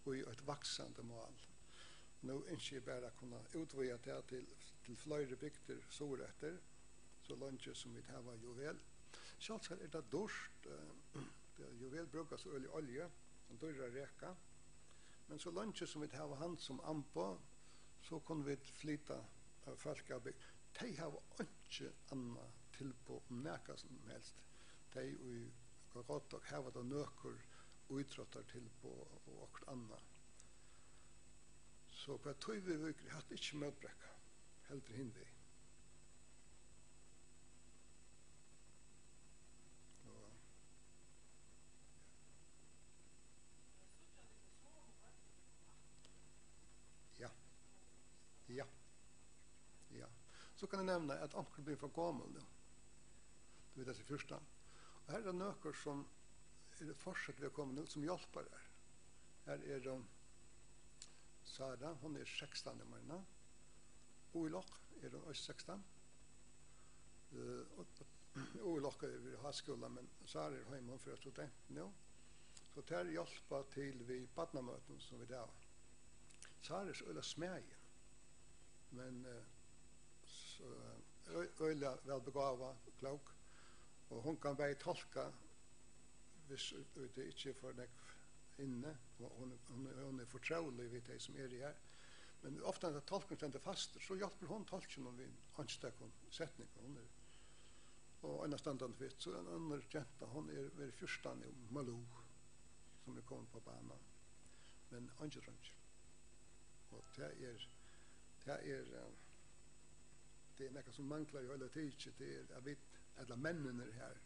og i et vaksande mål. Nå ønsker jeg bare å kunne utvide det til flere bygder såretter, så langt som vi har juvel. Selvsagt er det dårst, juvel brukes olje, en dyrre reka, men så langt som vi har han som ampo, så kunne vi flytta folk av bygd. De har ikke annet tilpå om næka som helst. De og godt og hava da nøkker utrottar tilpå og okkur anna. Så på 20 veker hatt ikke møtbrekka, helt hindi. Ja. Så kan jeg nevne at anker blir for gammel nå. Du vet det er første. Og her er nøkker som er fortsatt vi har kommet ut som hjelper her. Her er Sara, hun er 16 i morgenen. Olok er hun også 16. Olok er vi har skolen, men Sara er hjemme for student nå. Så det er hjelper til vi badnamøten som vi der. Sara er så øyla smegen. Men øyla velbegava, klok. Og hun kan bare tolka hvis det ikke er for nek inne, og hun er fortraulig ved de som er her. Men ofte når tolken stender fast, så hjelper hun tolken om vi anstek om setningen. Og en av standene vidt, så en annen jenta, hun er ved fyrstan i Malou, som er kommet på banen. Men angerønns. Og det er nekka som mangler i hele tid, det er jeg vet, eller mennene her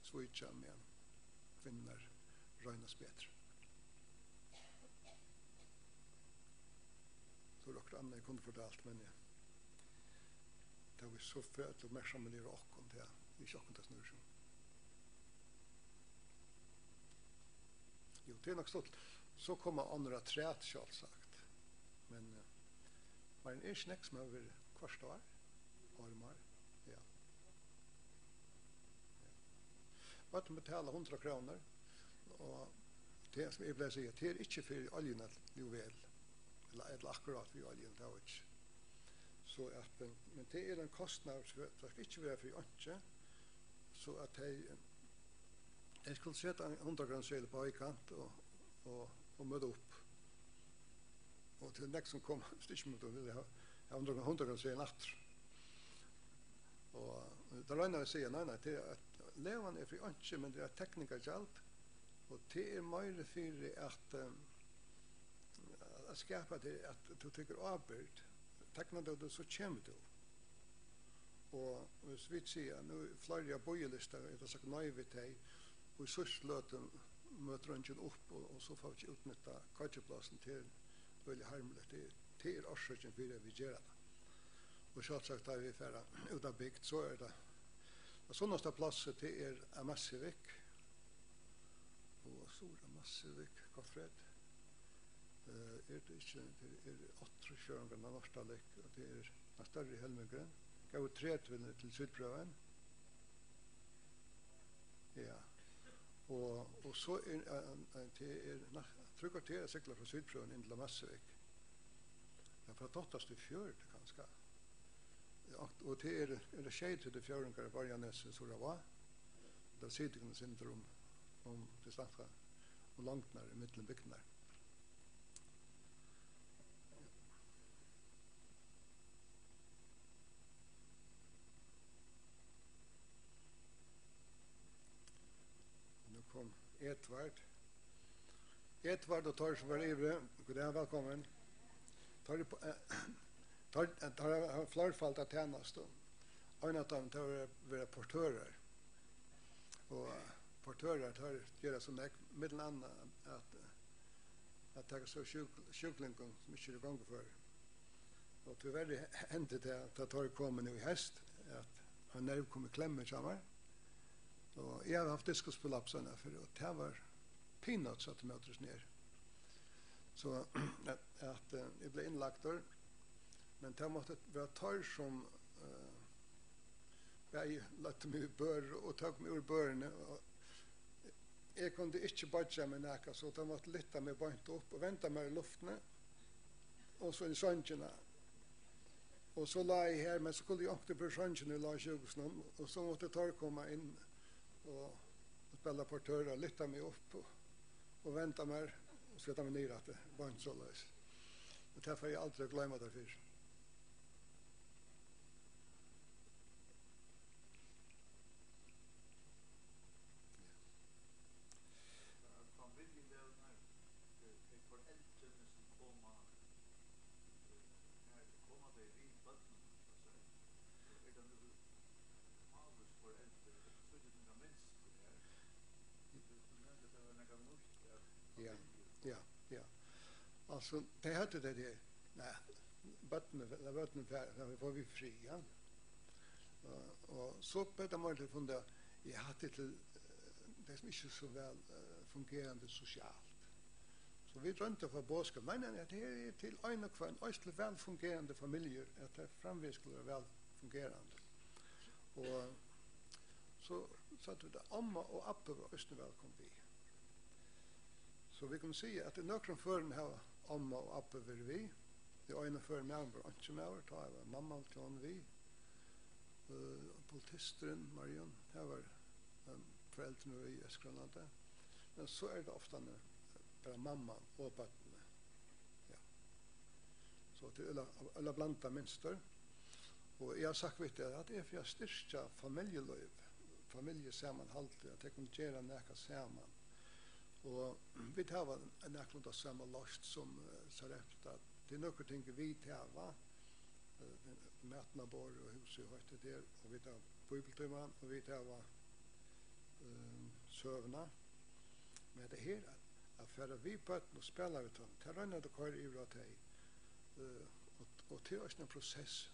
svitja med kvinner røynas bedre. Så er det annet jeg kunne fortalt, men det var så født og mer sammen i råkken til vi ikke åkken til snurr. Jo, det er nok stått. Så kommer andre træt, selvsagt. Men var en snakk som har vært kvart år, ormar. Ja. Vad de betalar 100 kroner, og det som jeg vil si, det er ikke for oljen at juvel, eller akkurat for oljen, det er ikke. Så at, men det er en kostnad som ikke vil være for åndsje, så at jeg skulle sette 100 kroner seil på høykant og møte opp. Og til nek som kom, stikkmøte, ville jeg ha 100 kroner seil natt. Og da regner vi sier, nei, det er at leven er fri åndsje, men det er tekniker gjald, og det er mer for at skapa det at du tykker avbyrd, tekner du, så kommer du. Og hvis vi sier, nå flere bøyelister, er det sagt nøy ved deg, og i sørsløten møter ønsken opp, og så får vi ikke utnytta kattjeplassen til veldig harmelig. Det er årsøkken for det vi gjør det. Og selvsagt da vi er ferdig ut av bygd, så er det sånneste plasset det er Amassevik, og så er det Amassevik, Gottfred. Er det ikke, det er 8 kjøringen av Norstalik, og det er en større helmegren. Gav 3 til Sydprøven. Ja. Og så til trykker til jeg sykler fra Sydprøven inn til Massevik. Det er fra dottast til fjørt, kanskje. Og til det skjedd til det fjøringer i Barjanes, så det var. Det sitter ikke noe syndrom om det snakker og langt nær i midten bygden der. Nu kom Edvard. Edvard og Tor som var ivrig. God dag, velkommen. Tor har flerfalt av tjenest. En av dem tar være portører. Og portører tar gjøre sånn middelen annet at det er så sjuklingen som ikke er gang for. Og tyvärr hendte det at Tor kom nu i hest, at han nerv kom i klemme sammen. Og jeg har haft diskuspolapsene for og det var peanuts at de møtes ned. Så at jeg ble innlagt der, men det måtte være Tor som jeg lette meg i bør og tok meg ur børene. Jeg kunne ikke badge meg nækka, så de måtte lytte meg bøynt opp og vente meg i luftene, og så i sønnkjene. Og så la jeg her, men så kunne jeg åkte på sønnkjene i la sjukhusene, og så måtte Tor komme inn og spille portører og lytte meg opp og vente meg og sette meg ned at det bøynt så løs. Og det får jeg aldri glemme det for. Altså, det hette det, nej, bøttene var vi fri, ja. Og så på det målet funnet jeg hadde til det som ikke så vel fungerende sosialt. Så vi drømte for bådskap, nei, det er til øyne og kvann, også til velfungerende familier, at det fremvis skulle være velfungerende. Og så satt vi det, amma og Appe var også velkommen vi. Så vi kan si at det er noen føren her amma og Appe var vi. Det øyne føren med var ikke med, da var mamma til henne vi. Politisteren, Marion, det var foreldrene i Grønlands. Men så er det ofte bara mamma og bøttene. Ja. Så det er blanda minster. Og jeg har sagt vidt at det er for å styrke familieløyv, familiesammenholdet, at jeg kan gjøre noe sammen. Og vi tar noe av samme last som Sarepta. Det er noen ting vi tar, matnabor og huset og høyt der, og vi tar bibeltøyman, og vi tar søvna. Men det her at for vi på og spiller vi dem, det regner det hver i rett hei. Og til oss en prosess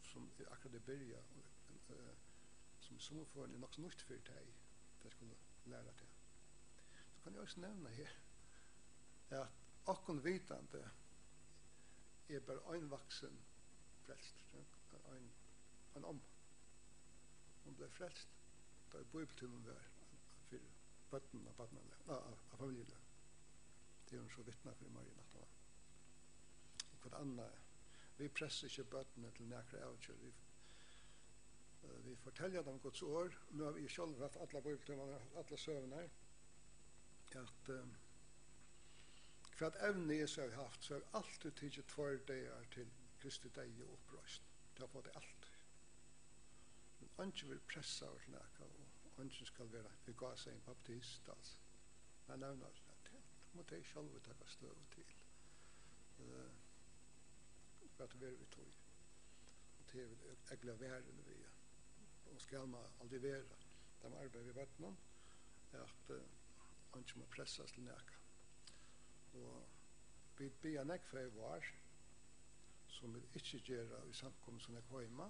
som akkurat det byrja, som sommerføren er nok nytt for deg, det skulle lære til. Så kan jeg også nevne her, at akkurat vitande er bare en vaksen frelst, en om. Hun ble frelst, da er bibeltimen var for bøtten av familien. Det er hun så vittna for Marie Nattala. Og hva annet, vi presser ikke bøttene til nækre avkjør. Vi forteller dem Guds år. Nå har vi selv hatt alle bibeltimene, alle søvnene her. At hva evne jeg så har haft, så har alltid tidset 2 dager til Kristi deg og opprøst. Det har fått det alltid. Men andre vil pressa over til nækre, og andre skal være, vi ga seg en baptist, altså. Men nevner det må de selv ta støv til. Hva det vil vi tog. Og det vil egle verden vi og skal man aldri være de arbeider vi vet noen at han ikke må presses til nækka. Og vi blir nekk for var som vi ikke gjør i samkommet som er hjemme.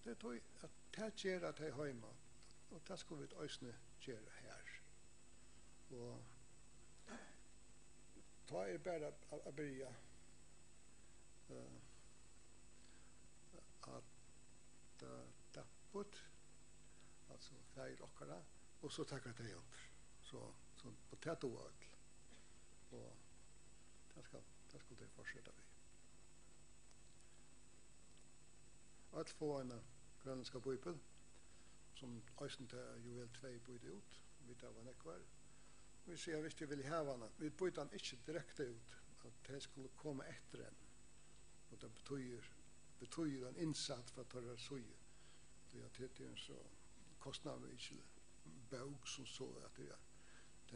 Det tog at det gjør at jeg er hjemme, og det skal vi også gjøre her. Og ta er bare å begynne at dappet, altså feil okkara, og så takker det under. Så på täto var det. Och det skulle det fortsätta vi. Att få en grönländska bibel som östen till juvel 2 bytte ut. Vi tar var nekvar. Vi ser hvis vi vill ha den. Vi bytte den inte direkt ut. Att det skulle komma efter den. Och det betyder en insats för att ta det så. Det är så kostnader vi inte bok som så att det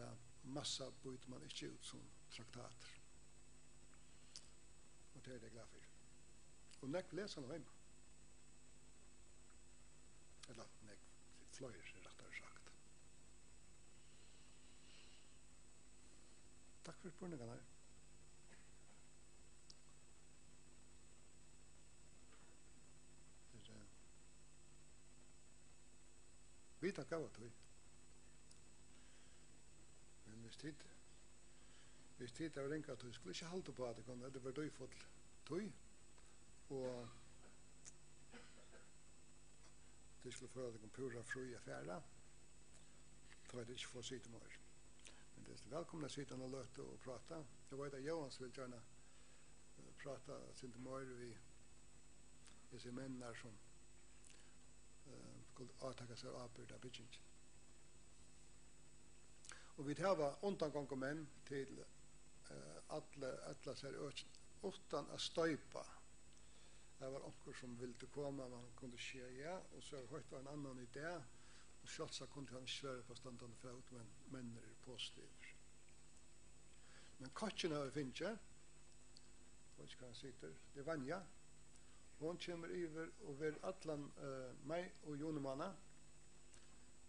är massa byter man inte ut som traktater. Och det är det glad för. Och nek läser han hemma. Eller nek flöjer rättare sagt. Tack för spurningarna. Vi tackar vad du. Men hvis tid er ringa at du skulle ikke halte på at det var døyfått tøy, og det skulle føre deg om pura fri affæra, så er det ikke få sitte mer. Men det er velkomne å sitte og løte og prate. Jeg vet at Johans vil gjerne prate sitte mer vi disse mennene som skulle avtaka seg av byrda bygging. Og vi tar undangång menn til alle ser utan å støypa. Det var onker som ville komme, man kunne skje ja, og så høyt var en annan idé, og selvsagt kunne han svære på standande fot, men menn positive. Men katjen har vi finnet, jeg vet ikke hva han sitter, det er Vanja. Hon kommer över och ver allan mig och Jonemanna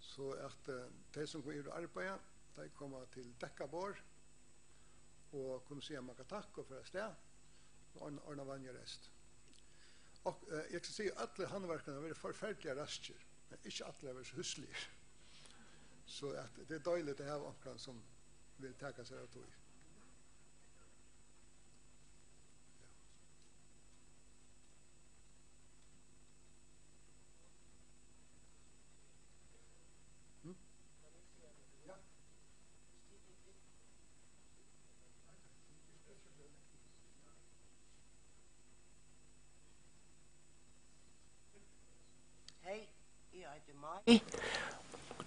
så att de som går ut och arbetar de kommer till Däckabor och kommer se man kan tacka för det och ordna vanja rest. Och jag ska säga att alla handverkarna är förfärliga raster men inte alla är så husliga. Så att det är dåligt att ha någon som vill tacka sig av tog.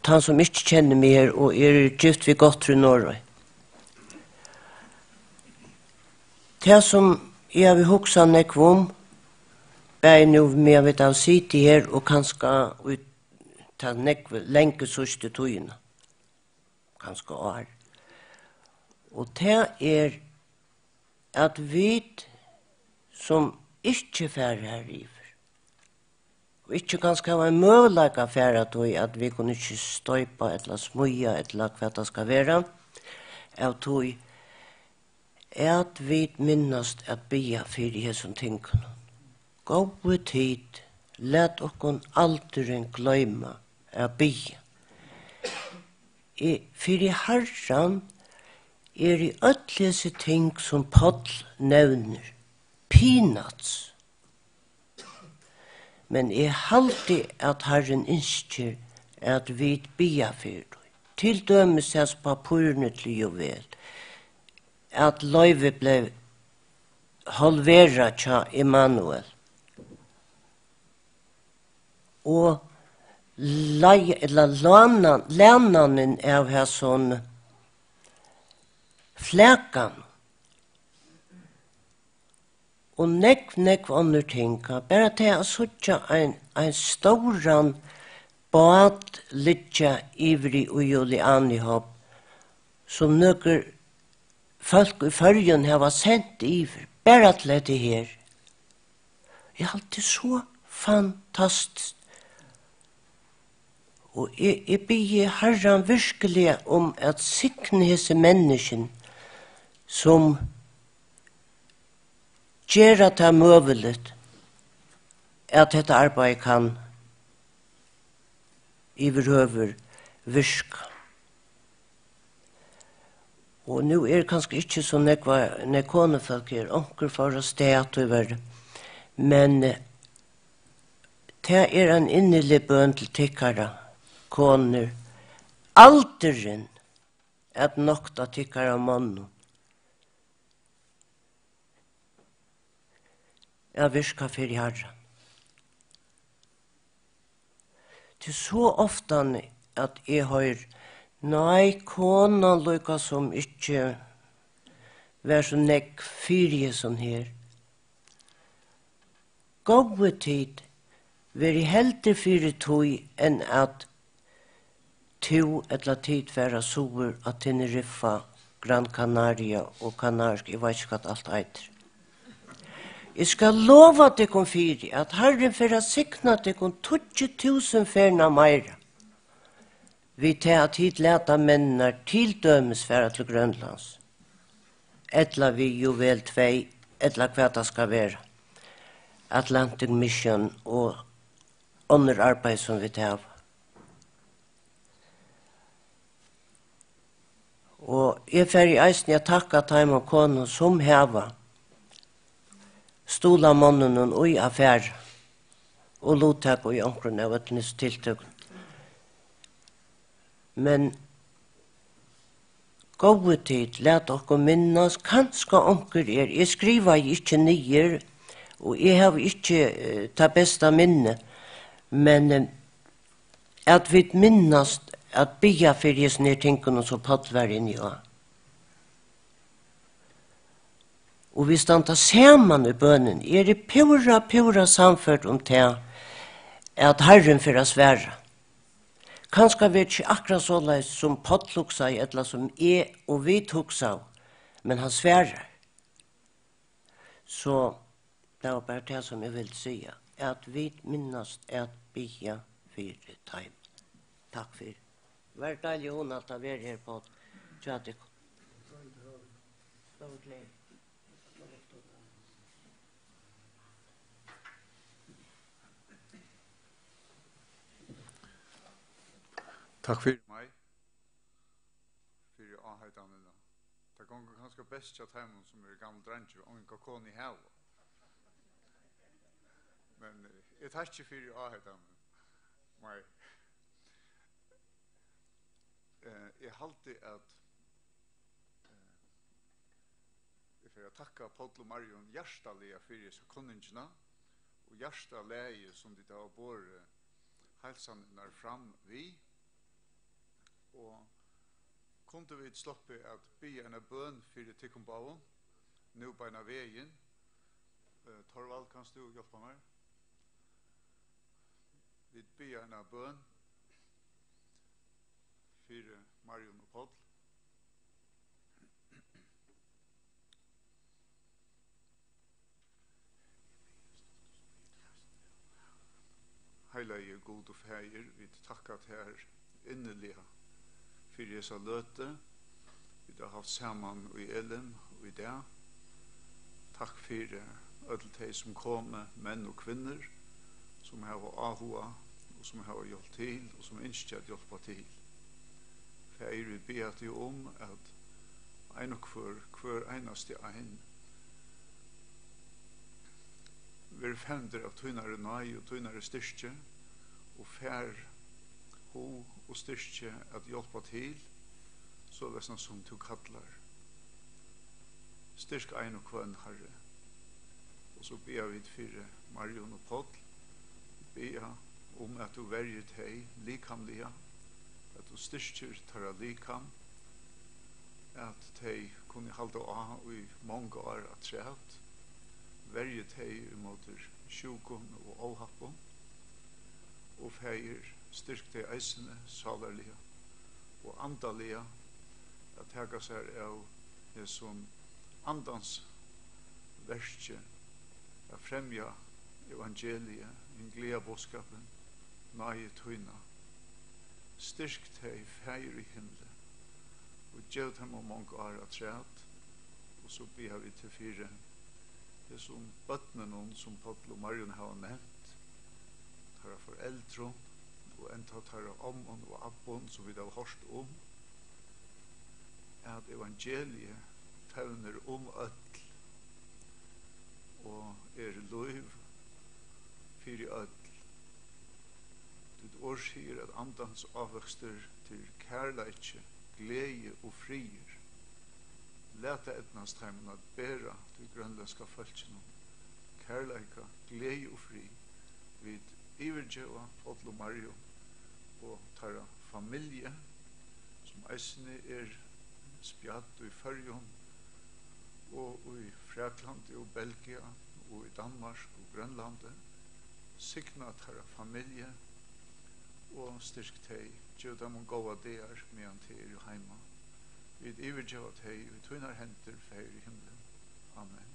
Han som ikke kjenner mer og gift vi godt til Norge. Det som jeg vil huske nekv om, er nå med vet av sitte her og kanskje ta nekv lenge sørste togene. Kanskje år. Og det at vi som ikke fer her i og ikke ganske ha en mulighet affære at vi kunne ikke støypa eller smuja eller hva det skal være av tog at vi minnast at bia fyrir hesson tingene. Gå tid, let okkon alderen gløyma at bia. Fyrir herran i ötlese ting som Paul nevner, peanuts. Men jeg halte at Herren innskjer at vi bia fyrir døy. Til dømes hans papurene til jo vel. At løyve ble halvera tja Immanuel. Og lænanen av her sånn flækan. Og nekv andre ting. Bare til å suttja en stauran bad litja ivri og Juliani hopp som nøkker folk i fyrjen har sendt ivri. Bare til det her. Jeg har alltid så fantastisk. Og jeg ber Herren virkelig om at sikne hese mennesken som gjør at det er mulig at dette arbeidet kan iverhøver virke. Og nå det kanskje ikke så nekonefolk onker for å sted over, men det en innelig bøn til tikkere, koner, alderen at nokta tykkara mannu. Jeg virka fyrir Herren. Det så ofta at jeg har nei, konan lukka som ikke vær så nekk fyrir som her. Gåve tid veri heldur fyrir tog enn at to etla tid vera sover at Teneriffa, Gran Canaria og Kanarsk, jeg vet ikke hva alt eitir. Jeg skal lova dekon fyrir at Herren fyrir sikna dekon 20.000 ferna meira. Vi tar at hit leta mennar til dømes færa til Grønlands. Etla vi jo vel 2, etla hva det skal være. Atlantic Mission og andre arbeid som vi tar. Og jeg fer i eisen jeg takka taim og konu som heva stola mannen og i affær og lottak og i omkron av etnis tiltøk. Men gode tid, let okko minnas, kanska onker jeg skriva ikke nyer, og jeg har ikke ta besta minne, men at vi minnas at bya fyrir jes nir tingene som paddvar inn i år. Og vi standa saman i bønnen, er det pura samført om det at Herren fyrir sværa. Kanskje vet ikke akkurat så leis som pottluksa i etla som og vi tuksa, men han sværer. Så det var bare det som jeg vil si, at vi minnast at bya fyrir time. Takk for. Vær deilig hun at det er her på Tjadik. Takk for meg. For avhøytene. Det går ganske best til hjemme som gamle drenger, og en kakon i havet. Men jeg tar ikke for avhøytene. Meg. Jeg halte at jeg får takke Paul og Marion hjertelige for sekundene, og hjertelige som de da bor helsene fram vi. Og kunde vi sloppe at be en bøn for tikkumbauen, nå på en av veien. Torvald, kan du hjelpe meg? Vi be en bøn for Marion og Paul. Heilige god og feir, vi takkar her innelige for Jesu løte. Vi har haft saman i Ellen og i det. Takk for alle de som kommer, menn og kvinner, som har ahua, og som har hjulpet til, og som ikke har hjulpet til. Feir vi ber til om at en og hver eneste en vi fender av tøynare nøy og tøynare styrke, og fær ho og styrke at hjelpa til, så lesna som du kallar. Styrk ein og kvann, Herre. Og så ber vi for Marion og Paul, ber om at du verger deg likamlige, at du styrker tara likam, at deg kunne halda av i mange år at treet, verger deg imot sjukon og avhappon, og feir styrk deg eisene, salerlige og andalige, at tega seg av det som andans verste, at fremja evangeliet, en gleda bådskapen, nøye tøyna. Styrk deg feir i himmelen, og gjør dem om mange år at treet, og så ber vi til fire det som bøttene som Paul og Marion har nevnt, tar foreldre, og enda tar ommen og abbon som vi har hørt om, at evangeliet fevner om ødel, og lov fyrir ødel. Det år sier at andans avvekster til kærleitje, glede og frier. Leta etnast heimen at bæra til grønlandska folkene. Kærleika, glede og fri. Vid ivergjøa Paul og Mario og tarra familie som eisne spjatt i Førjun og i Frakland og Belgia og i Danmark og Grønlandet. Signa tarra familie og styrk teg, gjør dem og gåa der medan teg jo heima. Vid ivergjøa teg, vi tøynar henter feir i himmelen. Amen.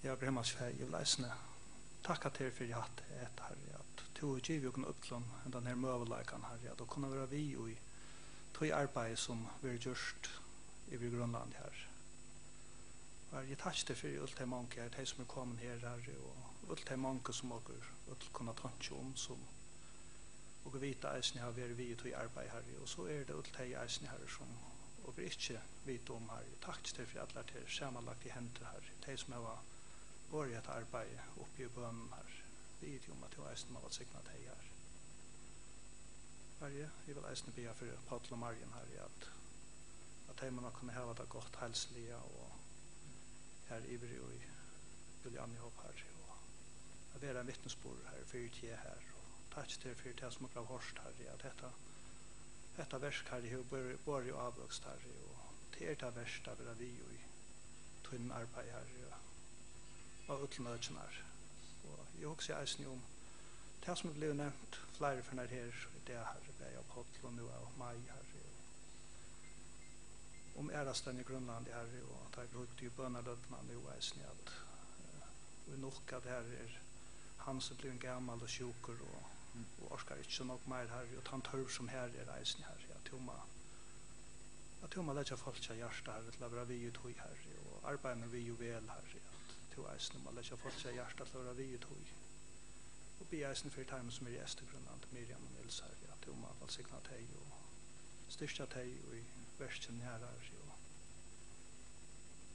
Ja, Bremas feg, jeg vil eisne takka til for at herre, at du giv jo kunne upplån den her møveleikan herre, at du kunne være vi i tog arbeid som vi har gjort i Grønland her. Og jeg takk til for alt de mange her, de som er kommet her herre, og alt de mange som dere kunne tanke om, som og vite eisne har vært vi i tog arbeid herre, og så det alt de eisne herre som og vi ikke vet om herre. Takk til for alle til samanlagt i hender herre, de som har vært et arbeid oppe i bønnen her. Vi vet jo om at jeg eisne må ha signet deg her. Herre, jeg vil eisne be for Paul og Marien her, at de må kunne hava det godt helselige, og her ivrig og Julian i hopp her, og at være en vittnesbord her, for tje her, og takk til for det som har hørst her, at dette versk her, har vært jo avvokst her, og til det verst av vi i tunn arbeid her, og utlmøtjen her. Og jeg også eisne om det som ble nevnt flere for her, det her, det av Paul og nå av meg her, om ærasten i Grønland her, og at jeg brukte jo bønnerløtene nå eisne at vi nok at her han som blir en gammal og sjuker og orskar ikke så nok mer her, og han tørv som her eisne her, at man letja folk til hjertet her, til å være vi ut høy her, og arbeidene vi jo vel her, til eisen om å letja folk til hjertet til å være vi ut høy. Og be eisen for time som i Grønland, Miriam og Nils her, til man valgsikna teg og styrsta teg og i versen her her, og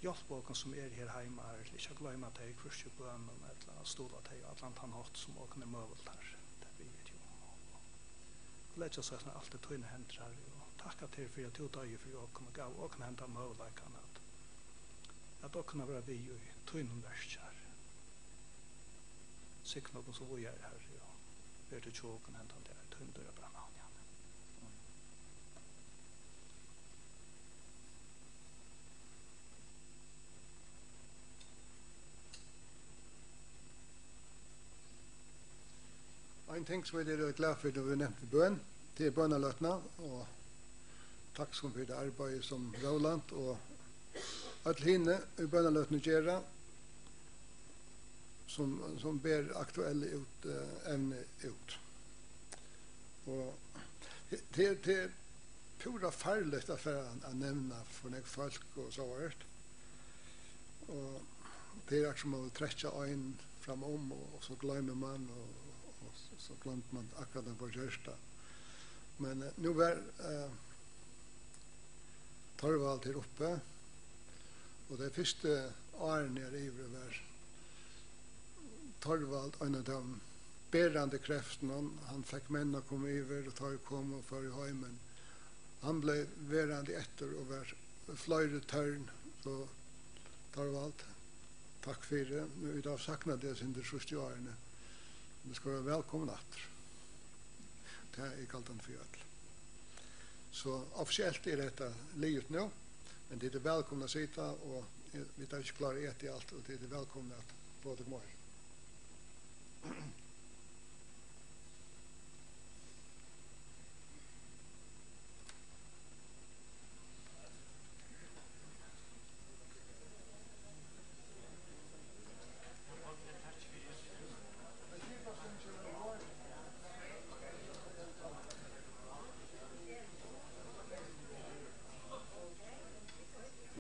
hjelp som her heima her, til ikke gløyma teg, først jo bønnen, eller stola teg, og atlant han hatt som åkne møvelt her, det vet jo. Og letja seg alt det tøyne henter her, og takka til for at du døy for åkne gav, åkne henta møveleikane, at dere kunne være vi i tøynen verst her. Sikkert noen som vi her, og ber til tjåken hentan der, tøynen døra bra navn igjen. En ting som jeg er glad for, vi nevnte bøn, til bønnerløtene, og takk for det arbeidet som Roland, og at hinne i bønnerløtene gjøre, som ber aktuelle emne ut. Og det er pura farligt å nevne for nek folk og så hvert. Og det er som å trekke øyn fram om, og så glemmer man, og så glemte man akkurat den på kjørsta. Men nu var Torvald her oppe, og det første årene jeg river var Torvald, en av de berande kreftene, han fikk menn å komme over, og tar kom og før i heimen. Han ble verande etter og var flere tørn, så Torvald, takk for det. Nå er det avsaknet det siden det 60 årene. Det skal være velkommen etter. Det er ikke alt annet for alt. Så offisielt er dette livet nå, men det er velkommen å sitte, og vi tar ikke klare et i alt, og det er velkommen at både morgen.